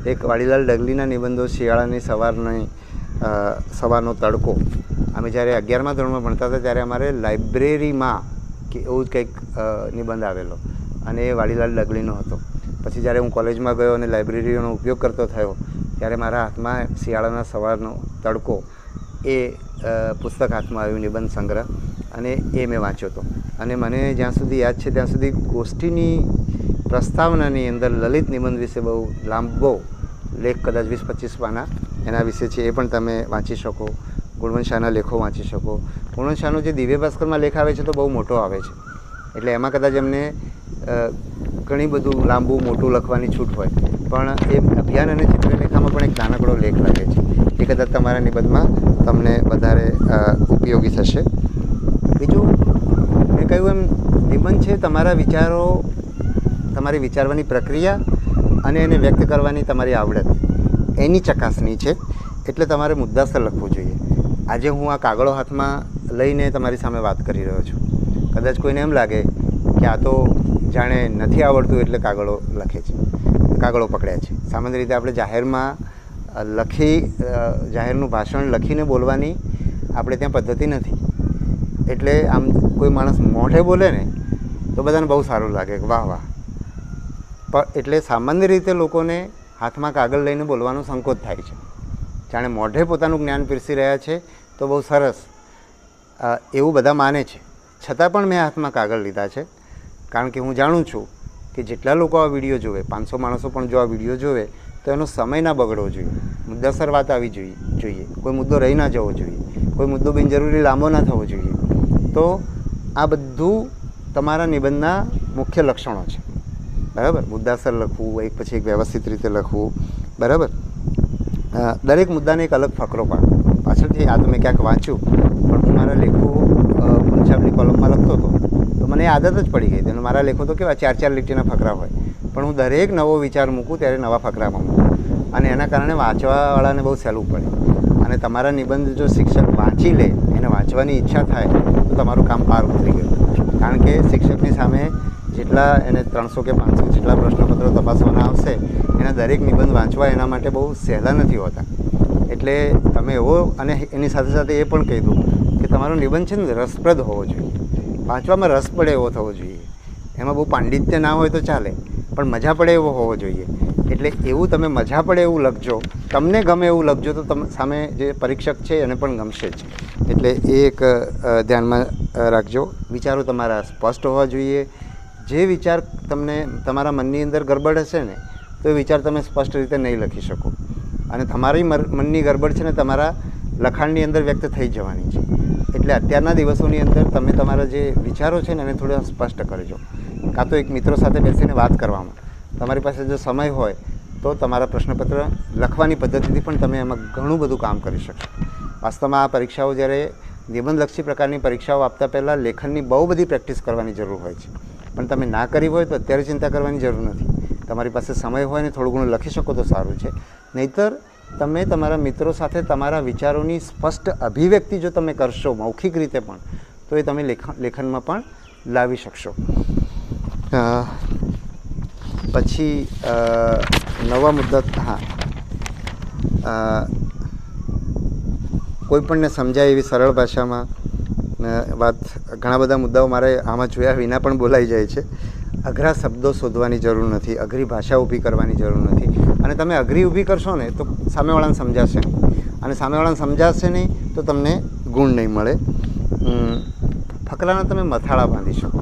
એક વાડીલાલ ડગલીના નિબંધો, શિયાળાની સવારનો તડકો. અમે જ્યારે 11મા ધોરણમાં ભણતા હતા ત્યારે અમારે લાઇબ્રેરીમાં કે એવું જ કંઈક નિબંધ આવેલો અને એ વાડીલાલ ડગલીનો હતો. પછી જ્યારે હું કોલેજમાં ગયો અને લાઇબ્રેરીનો ઉપયોગ કરતો થયો ત્યારે મારા હાથમાં શિયાળાના સવારનો તડકો એ પુસ્તક હાથમાં આવ્યું, નિબંધ સંગ્રહ, અને એ મેં વાંચ્યો હતો. અને મને જ્યાં સુધી યાદ છે ત્યાં સુધી ગોષ્ઠીની પ્રસ્તાવનાની અંદર લલિત નિબંધ વિશે બહુ લાંબો લેખ, કદાચ 20-25 પાના એના વિશે છે, એ પણ તમે વાંચી શકો. ગુણવંત શાહના લેખો વાંચી શકો. ગુણવંત શાહનો જે દિવ્ય ભાસ્કરમાં લેખ આવે છે તો બહુ મોટો આવે છે, એટલે એમાં કદાચ એમને ઘણી બધું લાંબુ મોટું લખવાની છૂટ હોય, પણ એ અભિયાન અને ચિત્રલેખામાં પણ એક નાનકડો લેખ લાગે છે. એ કદાચ તમારા નિબંધમાં તમને વધારે ઉપયોગી થશે. બીજું મેં કહ્યું એમ, નિબંધ છે તમારા વિચારો, તમારી વિચારવાની પ્રક્રિયા અને એને વ્યક્ત કરવાની તમારી આવડત, એની ચકાસણી છે. એટલે તમારે મુદ્દાસર લખવું જોઈએ. આજે હું આ કાગળો હાથમાં લઈને તમારી સામે વાત કરી રહ્યો છું. કદાચ કોઈને એમ લાગે કે આ તો જાણે નથી આવડતું એટલે કાગળો લખે છે, કાગળો પકડ્યા છે. સામાન્ય રીતે આપણે જાહેરનું ભાષણ લખીને બોલવાની આપણે ત્યાં પદ્ધતિ નથી. એટલે આમ કોઈ માણસ મોઢે બોલે ને તો બધાને બહુ સારું લાગે કે વાહ વાહ, પણ એટલે સામાન્ય રીતે લોકોને હાથમાં કાગળ લઈને બોલવાનો સંકોચ થાય છે. જાણે મોઢે પોતાનું જ્ઞાન પીરસી રહ્યા છે તો બહુ સરસ એવું બધા માને છે. છતાં પણ મેં હાથમાં કાગળ લીધા છે, કારણ કે હું જાણું છું કે જેટલા લોકો આ વિડીયો જોવે, 500 માણસો પણ જો આ વિડીયો જોવે તો એનો સમય ના બગડવો જોઈએ, મુદ્દાસર વાત આવી જોઈએ, કોઈ મુદ્દો રહી ના જવો જોઈએ, કોઈ મુદ્દો બિનજરૂરી લાંબો ના થવો જોઈએ. તો આ બધું તમારા નિબંધના મુખ્ય લક્ષણો છે. બરાબર? મુદ્દાસર લખવું, એક પછી એક વ્યવસ્થિત રીતે લખવું. બરાબર? દરેક મુદ્દાને એક અલગ ફકરો પાછળથી આ તો મેં ક્યાંક વાંચ્યું, પણ હું મારા લેખો પંજાબની કોલમમાં લખતો હતો તો મને આદત જ પડી ગઈ. તેનો મારા લેખો તો કેવા 4-4 લીટીના ફકરા હોય, પણ હું દરેક નવો વિચાર મૂકું ત્યારે નવા ફકરામાં મૂકું, અને એના કારણે વાંચવાવાળાને બહુ સહેલું પડે. અને તમારા નિબંધ જો શિક્ષક વાંચી લે, એને વાંચવાની ઈચ્છા થાય તો તમારું કામ પાર ઉતરી ગયું. કારણ કે શિક્ષકની સામે જેટલા એને 300 કે 500 જેટલા પ્રશ્નપત્રો તપાસવાના આવશે, એના દરેક નિબંધ વાંચવા એના માટે બહુ સહેલા નથી હોતા. એટલે તમે એવો, અને એની સાથે સાથે એ પણ કહી દઉં કે તમારો નિબંધ છે ને રસપ્રદ હોવો જોઈએ, વાંચવામાં રસ પડે એવો થવો જોઈએ. એમાં બહુ પાંડિત્ય ના હોય તો ચાલે, પણ મજા પડે એવો હોવો જોઈએ. એટલે એવું તમે મજા પડે એવું લખજો, તમને ગમે એવું લખજો, તો તમે સામે જે પરીક્ષક છે એને પણ ગમશે જ. એટલે એ એક ધ્યાનમાં રાખજો. વિચારો તમારા સ્પષ્ટ હોવા જોઈએ. જે વિચાર તમને તમારા મનની અંદર ગરબડ હશે ને તો એ વિચાર તમે સ્પષ્ટ રીતે નહીં લખી શકો, અને તમારી મનની ગરબડ છે ને તમારા લખાણની અંદર વ્યક્ત થઈ જવાની છે. એટલે અત્યારના દિવસોની અંદર તમે તમારા જે વિચારો છે ને એને થોડા સ્પષ્ટ કરજો. કાં તો એક મિત્રો સાથે બેસીને વાત કરવામાં, તમારી પાસે જો સમય હોય તો તમારા પ્રશ્નપત્ર લખવાની પદ્ધતિથી પણ તમે એમાં ઘણું બધું કામ કરી શકશો. વાસ્તવમાં આ પરીક્ષાઓ જ્યારે નિબંધલક્ષી પ્રકારની પરીક્ષાઓ આપતા પહેલાં લેખનની બહુ બધી પ્રેક્ટિસ કરવાની જરૂર હોય છે, પણ તમે ના કરી હોય તો અત્યારે ચિંતા કરવાની જરૂર નથી. તમારી પાસે સમય હોય ને થોડું ઘણું લખી શકો તો સારું છે. નહીંતર તમે તમારા મિત્રો સાથે તમારા વિચારોની સ્પષ્ટ અભિવ્યક્તિ જો તમે કરશો મૌખિક રીતે પણ, તો એ તમે લેખનમાં પણ લાવી શકશો. પછી નવા મુદ્દા, કોઈપણને સમજાય એવી સરળ ભાષામાં વાત. ઘણા બધા મુદ્દાઓ મારે આમાં જોયા વિના પણ બોલાઈ જાય છે. અઘરા શબ્દો શોધવાની જરૂર નથી, અઘરી ભાષા ઊભી કરવાની જરૂર નથી. અને તમે અઘરી ઊભી કરશો ને તો સામેવાળાને સમજાશે નહીં, અને સામેવાળાને સમજાશે નહીં તો તમને ગુણ નહીં મળે. ફકરાના તમે મથાળા બાંધી શકો.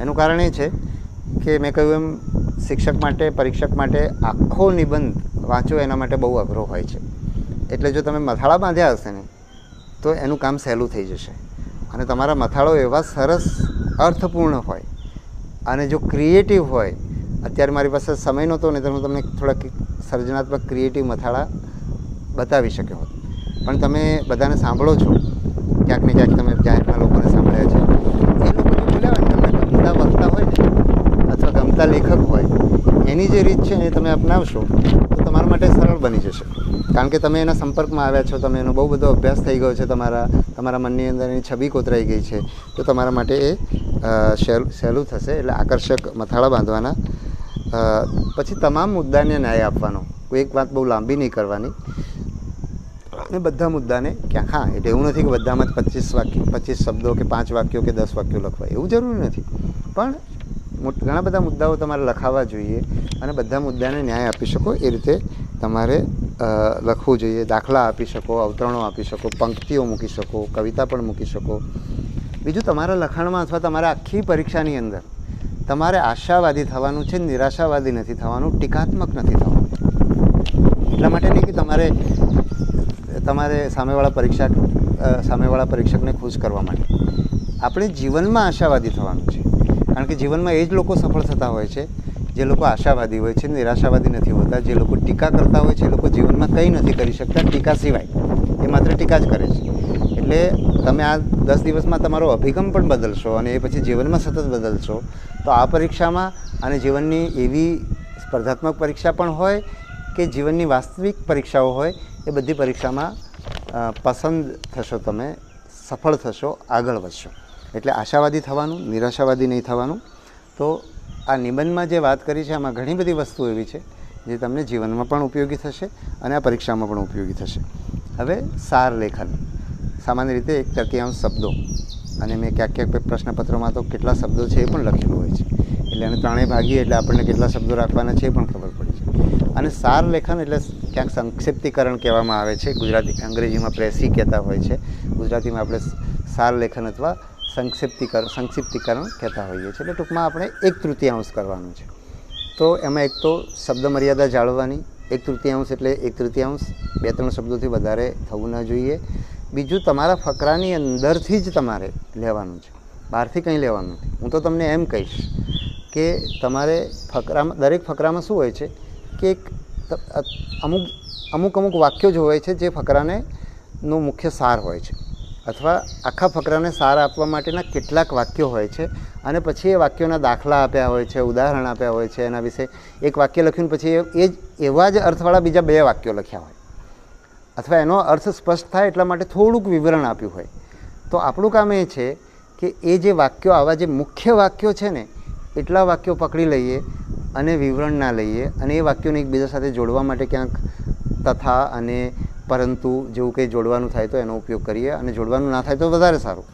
એનું કારણ એ છે કે મેં કહ્યું એમ શિક્ષક માટે, પરીક્ષક માટે આખો નિબંધ વાંચો એના માટે બહુ અઘરો હોય છે. એટલે જો તમે મથાળા બાંધ્યા હશે ને તો એનું કામ સહેલું થઈ જશે. અને તમારા મથાળો એવા સરસ અર્થપૂર્ણ હોય અને જો ક્રિએટિવ હોય, અત્યારે મારી પાસે સમય નહોતો ને તો હું તમને થોડાક સર્જનાત્મક ક્રિએટિવ મથાળા બતાવી શક્યો હોત. પણ તમે બધાને સાંભળો છો, ક્યાંક ને ક્યાંક તમે જાહેરમાં લોકોને સાંભળ્યા છે, એ લોકો જે બોલ્યા હોય ને, તમને ગમતા વક્તા હોય ને અથવા ગમતા લેખક હોય, એની જે રીત છે ને એ તમે અપનાવશો તો તમારા માટે સરળ બની જશે. કારણ કે તમે એના સંપર્કમાં આવ્યા છો, તમે એનો બહુ બધો અભ્યાસ થઈ ગયો છે, તમારા મનની અંદર એની છબી કોતરાઈ ગઈ છે, તો તમારા માટે એ સહેલું થશે. એટલે આકર્ષક મથાળા બાંધવાના. પછી તમામ મુદ્દાને ન્યાય આપવાનો. કોઈ એક વાત બહુ લાંબી નહીં કરવાની અને બધા મુદ્દાને ક્યાંક, હા એટલે એવું નથી કે બધામાં જ 25 શબ્દો કે 5 વાક્યો કે 10 વાક્યો લખવા, એવું જરૂરી નથી. પણ ઘણા બધા મુદ્દાઓ તમારે લખાવવા જોઈએ અને બધા મુદ્દાને ન્યાય આપી શકો એ રીતે તમારે લખવું જોઈએ. દાખલા આપી શકો, અવતરણો આપી શકો, પંક્તિઓ મૂકી શકો, કવિતા પણ મૂકી શકો. બીજું, તમારા લખાણમાં અથવા તમારા આખી પરીક્ષાની અંદર તમારે આશાવાદી થવાનું છે, નિરાશાવાદી નથી થવાનું, ટીકાત્મક નથી થવાનું. એટલા માટે નહીં કે તમારે સામેવાળા પરીક્ષકને ખુશ કરવા માટે. આપણે જીવનમાં આશાવાદી થવાનું છે. કારણ કે જીવનમાં એ જ લોકો સફળ થતા હોય છે જે લોકો આશાવાદી હોય છે, નિરાશાવાદી નથી હોતા. જે લોકો ટીકા કરતા હોય છે એ લોકો જીવનમાં કંઈ નથી કરી શકતા ટીકા સિવાય. એ માત્ર ટીકા જ કરે છે. એટલે તમે આ 10 દિવસમાં તમારો અભિગમ પણ બદલશો અને એ પછી જીવનમાં સતત બદલશો તો આ પરીક્ષામાં અને જીવનની એવી સ્પર્ધાત્મક પરીક્ષા પણ હોય કે જીવનની વાસ્તવિક પરીક્ષાઓ હોય, એ બધી પરીક્ષામાં પસંદ થશો, તમે સફળ થશો, આગળ વધશો. એટલે આશાવાદી થવાનું, નિરાશાવાદી નહીં થવાનું. તો આ નિબંધમાં જે વાત કરી છે આમાં ઘણી બધી વસ્તુ એવી છે જે તમને જીવનમાં પણ ઉપયોગી થશે અને આ પરીક્ષામાં પણ ઉપયોગી થશે. હવે સાર લેખન. સામાન્ય રીતે 1/3 શબ્દો, અને મેં ક્યાંક પ્રશ્નપત્રમાં તો કેટલા શબ્દો છે એ પણ લખેલું હોય છે. એટલે એને ત્રણેય ભાગીએ એટલે આપણને કેટલા શબ્દો રાખવાના છે એ પણ ખબર પડી છે. અને સાર લેખન એટલે ક્યાંક સંક્ષિપ્તીકરણ કહેવામાં આવે છે. અંગ્રેજીમાં પ્રેસી કહેતા હોય છે, ગુજરાતીમાં આપણે સાર લેખન અથવા સંક્ષિપ્તીકરણ કહેતા હોઈએ છીએ. એટલે ટૂંકમાં આપણે 1/3 કરવાનું છે. તો એમાં એક તો શબ્દ મર્યાદા જાળવવાની. 1/3 એટલે 1/3, 2-3 શબ્દોથી વધારે થવું ન જોઈએ. બીજું, તમારા ફકરાની અંદરથી જ તમારે લેવાનું છે, બહારથી કંઈ લેવાનું નથી. હું તો તમને એમ કહીશ કે તમારે દરેક ફકરામાં શું હોય છે કે અમુક વાક્યો જ હોય છે જે ફકરાનો મુખ્ય સાર હોય છે, અથવા આખા ફકરાને સાર આપવા માટેના કેટલાક વાક્યો હોય છે. અને પછી એ વાક્યોના દાખલા આપ્યા હોય છે, ઉદાહરણ આપ્યા હોય છે. એના વિશે એક વાક્ય લખ્યું પછી એવા જ અર્થવાળા બીજા 2 વાક્યો લખ્યા હોય, અથવા એનો અર્થ સ્પષ્ટ થાય એટલા માટે થોડુંક વિવરણ આપ્યું હોય. તો આપણું કામ એ છે કે એ જે વાક્યો, આવા જે મુખ્ય વાક્યો છે ને, એટલા વાક્યો પકડી લઈએ અને વિવરણ ના લઈએ, અને એ વાક્યોને એકબીજા સાથે જોડવા માટે ક્યાંક તથા અને પરંતુ જેવું કંઈ જોડવાનું થાય તો એનો ઉપયોગ કરીએ, અને જોડવાનું ના થાય તો વધારે સારું.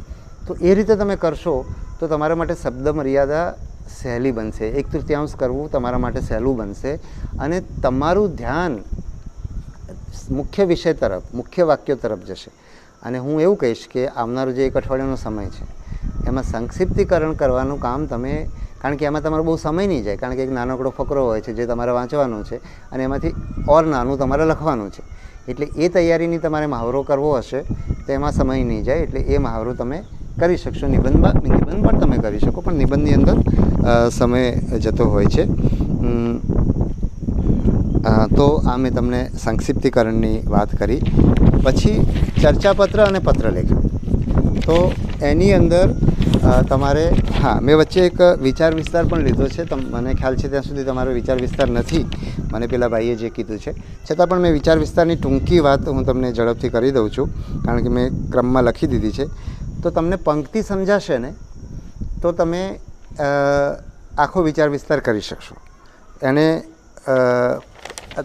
તો એ રીતે તમે કરશો તો તમારા માટે શબ્દ મર્યાદા સહેલી બનશે. 1/3 કરવું તમારા માટે સહેલું બનશે અને તમારું ધ્યાન મુખ્ય વિષય તરફ, મુખ્ય વાક્યો તરફ જશે. અને હું એવું કહીશ કે આવનારો જે 1 અઠવાડિયાનો સમય છે એમાં સંક્ષિપ્તીકરણ કરવાનું કામ તમે, કારણ કે એમાં તમારો બહુ સમય નહીં જાય, કારણ કે એક નાનકડો ફકરો હોય છે જે તમારે વાંચવાનો છે અને એમાંથી નાનું તમારે લખવાનું છે. એટલે એ તૈયારીની તમારે મહાવરો કરવો હશે તો એમાં સમય નહીં જાય. એટલે એ મહાવરો તમે કરી શકશો. નિબંધ પણ તમે કરી શકો, પણ નિબંધની અંદર સમય જતો હોય છે. તો આ મેં તમને સંક્ષિપ્તીકરણની વાત કરી. પછી ચર્ચાપત્ર અને પત્રલેખન. તો એની અંદર તમારે, હા, મેં વચ્ચે એક વિચાર વિસ્તાર પણ લીધો છે. મને ખ્યાલ છે ત્યાં સુધી તમારો વિચાર વિસ્તાર નથી, મને પેલા ભાઈએ જે કીધું છે. છતાં પણ મેં વિચાર વિસ્તારની ટૂંકી વાત હું તમને ઝડપથી કરી દઉં છું, કારણ કે મેં ક્રમમાં લખી દીધી છે. તો તમને પંક્તિ સમજાશે ને તો તમે આખો વિચાર વિસ્તાર કરી શકશો. એને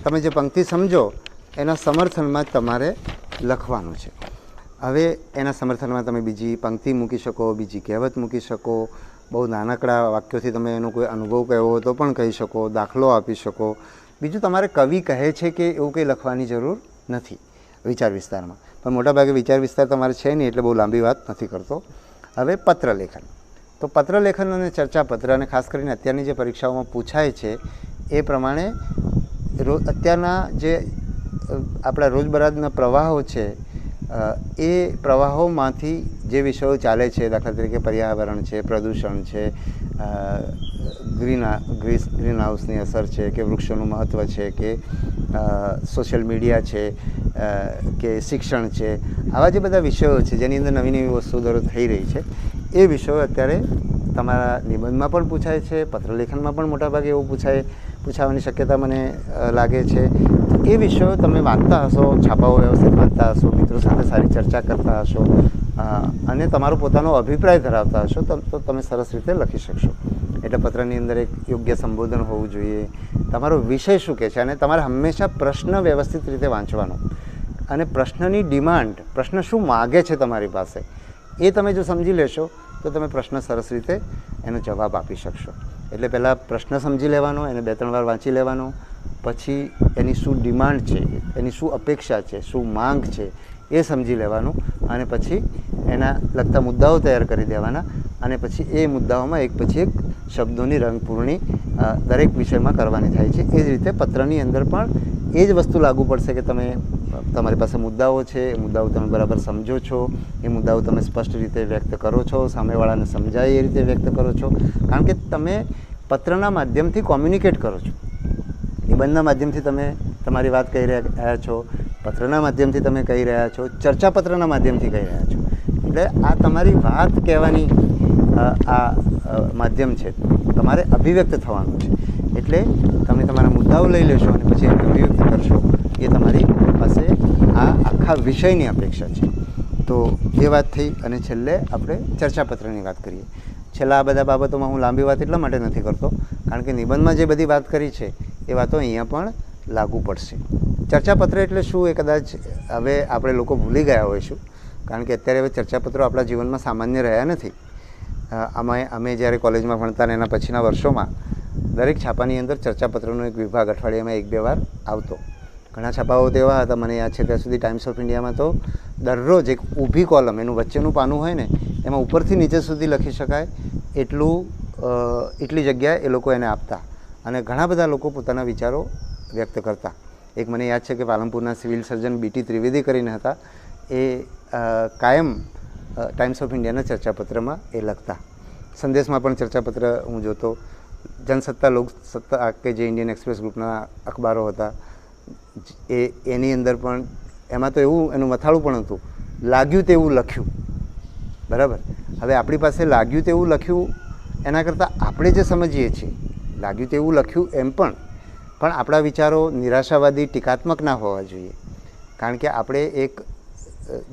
તમે જે પંક્તિ સમજો એના સમર્થનમાં જ તમારે લખવાનું છે. હવે એના સમર્થનમાં તમે બીજી પંક્તિ મૂકી શકો, બીજી કહેવત મૂકી શકો, બહુ નાનકડા વાક્યોથી તમે એનો કોઈ અનુભવ કહેવો હોય તો પણ કહી શકો, દાખલો આપી શકો. બીજું, તમારે કવિ કહે છે કે એવું કંઈ લખવાની જરૂર નથી વિચાર વિસ્તારમાં. પણ મોટાભાગે વિચાર વિસ્તાર તમારે છે નહીં એટલે બહુ લાંબી વાત નથી કરતો. હવે પત્રલેખન. તો પત્રલેખન અને ચર્ચાપત્ર, અને ખાસ કરીને અત્યારની જે પરીક્ષાઓમાં પૂછાય છે એ પ્રમાણે અત્યારના જે આપણા રોજબરોજના પ્રવાહો છે એ પ્રવાહોમાંથી જે વિષયો ચાલે છે, દાખલા તરીકે પર્યાવરણ છે, પ્રદૂષણ છે, ગ્રીન હાઉસની અસર છે, કે વૃક્ષોનું મહત્ત્વ છે, કે સોશિયલ મીડિયા છે, કે શિક્ષણ છે, આવા જે બધા વિષયો છે જેની અંદર નવી નવી વસ્તુઓ દરરોજ થઈ રહી છે, એ વિષયો અત્યારે તમારા નિબંધમાં પણ પૂછાય છે, પત્રલેખનમાં પણ મોટાભાગે એવું પૂછાવાની શક્યતા મને લાગે છે. તો એ વિષયો તમે વાંચતા હશો, છાપાઓ વ્યવસ્થિત વાંચતા હશો, મિત્રો સાથે સારી ચર્ચા કરતા હશો અને તમારો પોતાનો અભિપ્રાય ધરાવતા હશો તો તમે સરસ રીતે લખી શકશો. એટલે પત્રની અંદર એક યોગ્ય સંબોધન હોવું જોઈએ, તમારો વિષય શું કહે છે, અને તમારે હંમેશા પ્રશ્ન વ્યવસ્થિત રીતે વાંચવાનો, અને પ્રશ્નની ડિમાન્ડ, પ્રશ્ન શું માગે છે તમારી પાસે, એ તમે જો સમજી લેશો તો તમે પ્રશ્ન સરસ રીતે એનો જવાબ આપી શકશો. એટલે પહેલાં પ્રશ્ન સમજી લેવાનો, એને 2-3 વાર વાંચી લેવાનો, પછી એની શું ડિમાન્ડ છે, એની શું અપેક્ષા છે, શું માંગ છે એ સમજી લેવાનું, અને પછી એના લગતા મુદ્દાઓ તૈયાર કરી દેવાના, અને પછી એ મુદ્દાઓમાં એક પછી એક શબ્દોની રંગપૂર્ણી દરેક વિષયમાં કરવાની થાય છે. એ જ રીતે પત્રની અંદર પણ એ જ વસ્તુ લાગુ પડશે કે તમારી પાસે મુદ્દાઓ છે, એ મુદ્દાઓ તમે બરાબર સમજો છો, એ મુદ્દાઓ તમે સ્પષ્ટ રીતે વ્યક્ત કરો છો, સામેવાળાને સમજાય એ રીતે વ્યક્ત કરો છો, કારણ કે તમે પત્રના માધ્યમથી કોમ્યુનિકેટ કરો છો. નિબંધના માધ્યમથી તમે તમારી વાત કહી રહ્યા છો, પત્રના માધ્યમથી તમે કહી રહ્યા છો, ચર્ચાપત્રના માધ્યમથી કહી રહ્યા છો. એટલે આ તમારી વાત કહેવાની આ માધ્યમ છે, તમારે અભિવ્યક્ત થવાનું છે. એટલે તમે તમારા મુદ્દાઓ લઈ લેશો અને પછી એને અભિવ્યક્ત કરશો, એ તમારી પાસે આ આખા વિષયની અપેક્ષા છે. તો એ વાત થઈ, અને છેલ્લે આપણે ચર્ચાપત્રની વાત કરીએ. છેલ્લા આ બધા બાબતોમાં હું લાંબી વાત એટલા માટે નથી કરતો કારણ કે નિબંધમાં જે બધી વાત કરી છે એ વાતો અહીંયા પણ લાગુ પડશે. ચર્ચાપત્ર એટલે શું એ કદાચ હવે આપણે લોકો ભૂલી ગયા હોઈશું, કારણ કે અત્યારે હવે ચર્ચાપત્રો આપણા જીવનમાં સામાન્ય રહ્યા નથી. અમે જ્યારે કોલેજમાં ભણતા ને એના પછીના વર્ષોમાં દરેક છાપાની અંદર ચર્ચાપત્રનો એક વિભાગ અઠવાડિયામાં 1-2 વાર આવતો. ઘણા છાપાઓ તેવા હતા, મને યાદ છે ત્યાં સુધી ટાઈમ્સ ઓફ ઇન્ડિયામાં તો દરરોજ એક ઊભી કોલમ, એનું વચ્ચેનું પાનું હોય ને એમાં ઉપરથી નીચે સુધી લખી શકાય એટલી જગ્યાએ એ લોકો એને આપતા, અને ઘણા બધા લોકો પોતાના વિચારો વ્યક્ત કરતા. એક મને યાદ છે કે પાલનપુરના સિવિલ સર્જન BT ત્રિવેદી કરીને હતા, એ કાયમ ટાઈમ્સ ઓફ ઇન્ડિયાના ચર્ચાપત્રમાં એ લખતા. સંદેશમાં પણ ચર્ચાપત્ર હું જોતો. જનસત્તા, લોકસત્તા કે જે ઇન્ડિયન એક્સપ્રેસ ગ્રુપના અખબારો હતા એની અંદર પણ એમાં તો એવું એનું મથાળું પણ હતું, લાગ્યું તેવું લખ્યું. બરાબર. હવે આપણી પાસે લાગ્યું તેવું લખ્યું એના કરતાં આપણે જે સમજીએ છીએ લાગ્યું તેવું લખ્યું એમ પણ આપણા વિચારો નિરાશાવાદી, ટીકાત્મક ના હોવા જોઈએ, કારણ કે આપણે એક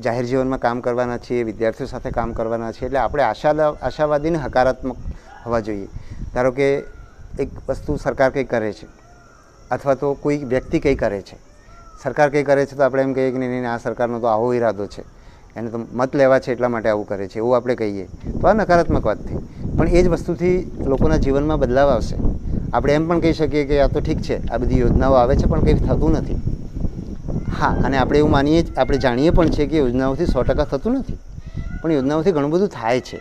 જાહેર જીવનમાં કામ કરવાના છીએ, વિદ્યાર્થીઓ સાથે કામ કરવાના છીએ, એટલે આપણે આશાવાદીને હકારાત્મક હોવા જોઈએ. ધારો કે એક વસ્તુ સરકાર કંઈ કરે છે, અથવા તો કોઈ વ્યક્તિ કંઈ કરે છે, સરકાર કંઈ કરે છે તો આપણે એમ કહીએ કે નહીં, આ સરકારનો તો આવો ઈરાદો છે, એને તો મત લેવા છે એટલા માટે આવું કરે છે, એવું આપણે કહીએ તો આ નકારાત્મક વાત થઈ. પણ એ જ વસ્તુથી લોકોના જીવનમાં બદલાવ આવશે. આપણે એમ પણ કહી શકીએ કે આ તો ઠીક છે, આ બધી યોજનાઓ આવે છે પણ કંઈ થતું નથી. હા, અને આપણે એવું માનીએ, આપણે જાણીએ પણ છે કે યોજનાઓથી 100% થતું નથી, પણ યોજનાઓથી ઘણું બધું થાય છે.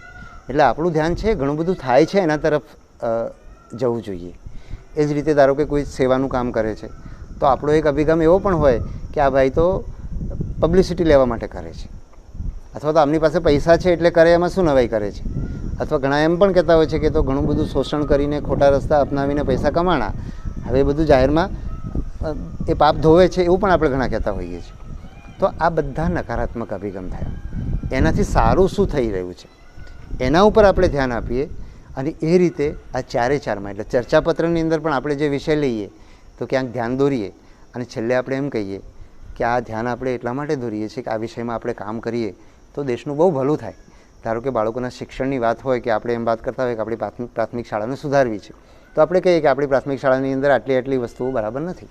એટલે આપણું ધ્યાન છે ઘણું બધું થાય છે એના તરફ જવું જોઈએ. એ જ રીતે ધારો કે કોઈ સેવાનું કામ કરે છે તો આપણો એક અભિગમ એવો પણ હોય કે આ ભાઈ તો પબ્લિસિટી લેવા માટે કરે છે, અથવા તો આમની પાસે પૈસા છે એટલે કરે, એમાં શું નવાઈ કરે છે. અથવા ઘણા એમ પણ કહેતા હોય છે કે તો ઘણું બધું શોષણ કરીને, ખોટા રસ્તા અપનાવીને પૈસા કમાણા, હવે એ બધું જાહેરમાં એ પાપ ધોવે છે, એવું પણ આપણે ઘણા કહેતા હોઈએ છીએ. તો આ બધા નકારાત્મક અભિગમ થયા. એનાથી સારું શું થઈ રહ્યું છે એના ઉપર આપણે ધ્યાન આપીએ, અને એ રીતે આ 4-4માં એટલે ચર્ચાપત્રની અંદર પણ આપણે જે વિષય લઈએ તો ક્યાંક ધ્યાન દોરીએ, અને છેલ્લે આપણે એમ કહીએ કે આ ધ્યાન આપણે એટલા માટે દોરીએ છીએ કે આ વિષયમાં આપણે કામ કરીએ તો દેશનું બહુ ભલું થાય. ધારો કે બાળકોના શિક્ષણની વાત હોય કે આપણે એમ વાત કરતા હોય કે આપણી પ્રાથમિક શાળાને સુધારવી છે, તો આપણે કહીએ કે આપણી પ્રાથમિક શાળાની અંદર આટલી વસ્તુઓ બરાબર નથી,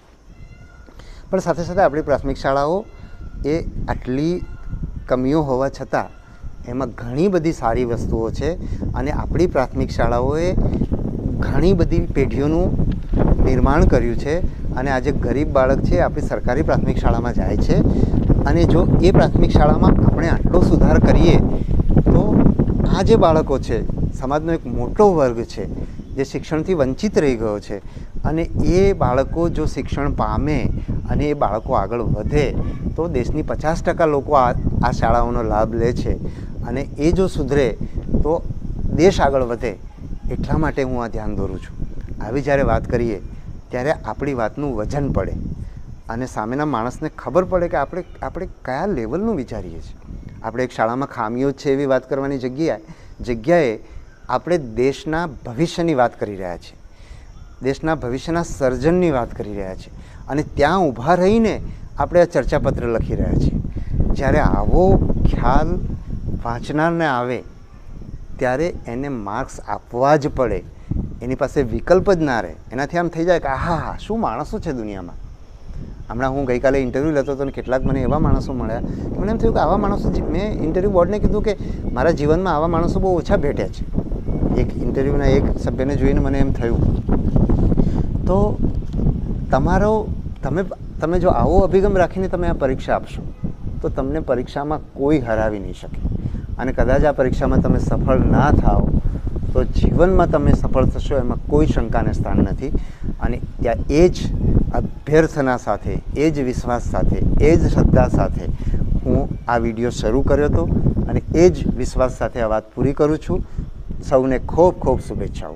પણ સાથે સાથે આપણી પ્રાથમિક શાળાઓ એ આટલી કમીઓ હોવા છતાં એમાં ઘણી બધી સારી વસ્તુઓ છે, અને આપણી પ્રાથમિક શાળાઓએ ઘણી બધી પેઢીઓનું નિર્માણ કર્યું છે. અને આજે ગરીબ બાળક છે આપણી સરકારી પ્રાથમિક શાળામાં જાય છે, અને જો એ પ્રાથમિક શાળામાં આપણે આટલો સુધાર કરીએ તો આ જે બાળકો છે, સમાજનો એક મોટો વર્ગ છે જે શિક્ષણથી વંચિત રહી ગયો છે, અને એ બાળકો જો શિક્ષણ પામે અને એ બાળકો આગળ વધે તો દેશની 50% લોકો આ શાળાઓનો લાભ લે છે, અને એ જો સુધરે તો દેશ આગળ વધે. એટલા માટે હું આ ધ્યાન દોરું છું. આવી જ્યારે વાત કરીએ ત્યારે આપણી વાતનું વજન પડે અને સામેના માણસને ખબર પડે કે આપણે કયા લેવલનું વિચારીએ છીએ. આપણે એક શાળામાં ખામીઓ જ છે એવી વાત કરવાની જગ્યાએ આપણે દેશના ભવિષ્યની વાત કરી રહ્યા છીએ, દેશના ભવિષ્યના સર્જનની વાત કરી રહ્યા છીએ, અને ત્યાં ઊભા રહીને આપણે આ ચર્ચાપત્ર લખી રહ્યા છીએ. જ્યારે આવો ખ્યાલ વાંચનારને આવે ત્યારે એને માર્ક્સ આપવા જ પડે, એની પાસે વિકલ્પ જ ના રહે. એનાથી આમ થઈ જાય કે આહા શું માણસો છે દુનિયામાં. હમણાં હું ગઈકાલે ઇન્ટરવ્યૂ લેતો હતો અને કેટલાક મને એવા માણસો મળ્યા કે મને એમ થયું કે આવા માણસો, મેં ઇન્ટરવ્યૂ બોર્ડને કીધું કે મારા જીવનમાં આવા માણસો બહુ ઓછા ભેટ્યા છે. એક ઇન્ટરવ્યૂના એક સભ્યને જોઈને મને એમ થયું. તો તમે જો આવો અભિગમ રાખીને તમે આ પરીક્ષા આપશો તો તમને પરીક્ષામાં કોઈ હરાવી નહીં શકે, અને કદાચ આ પરીક્ષામાં તમે સફળ ના થાઓ તો જીવનમાં તમે સફળ થશો એમાં કોઈ શંકાને સ્થાન નથી. અને ત્યાં એ જ અભ્યર્થના સાથે, એ જ વિશ્વાસ સાથે, એ જ શ્રદ્ધા સાથે હું આ વિડીયો શરૂ કર્યો હતો, અને એ જ વિશ્વાસ સાથે આ વાત પૂરી કરું છું. સૌને ખૂબ ખૂબ શુભેચ્છાઓ.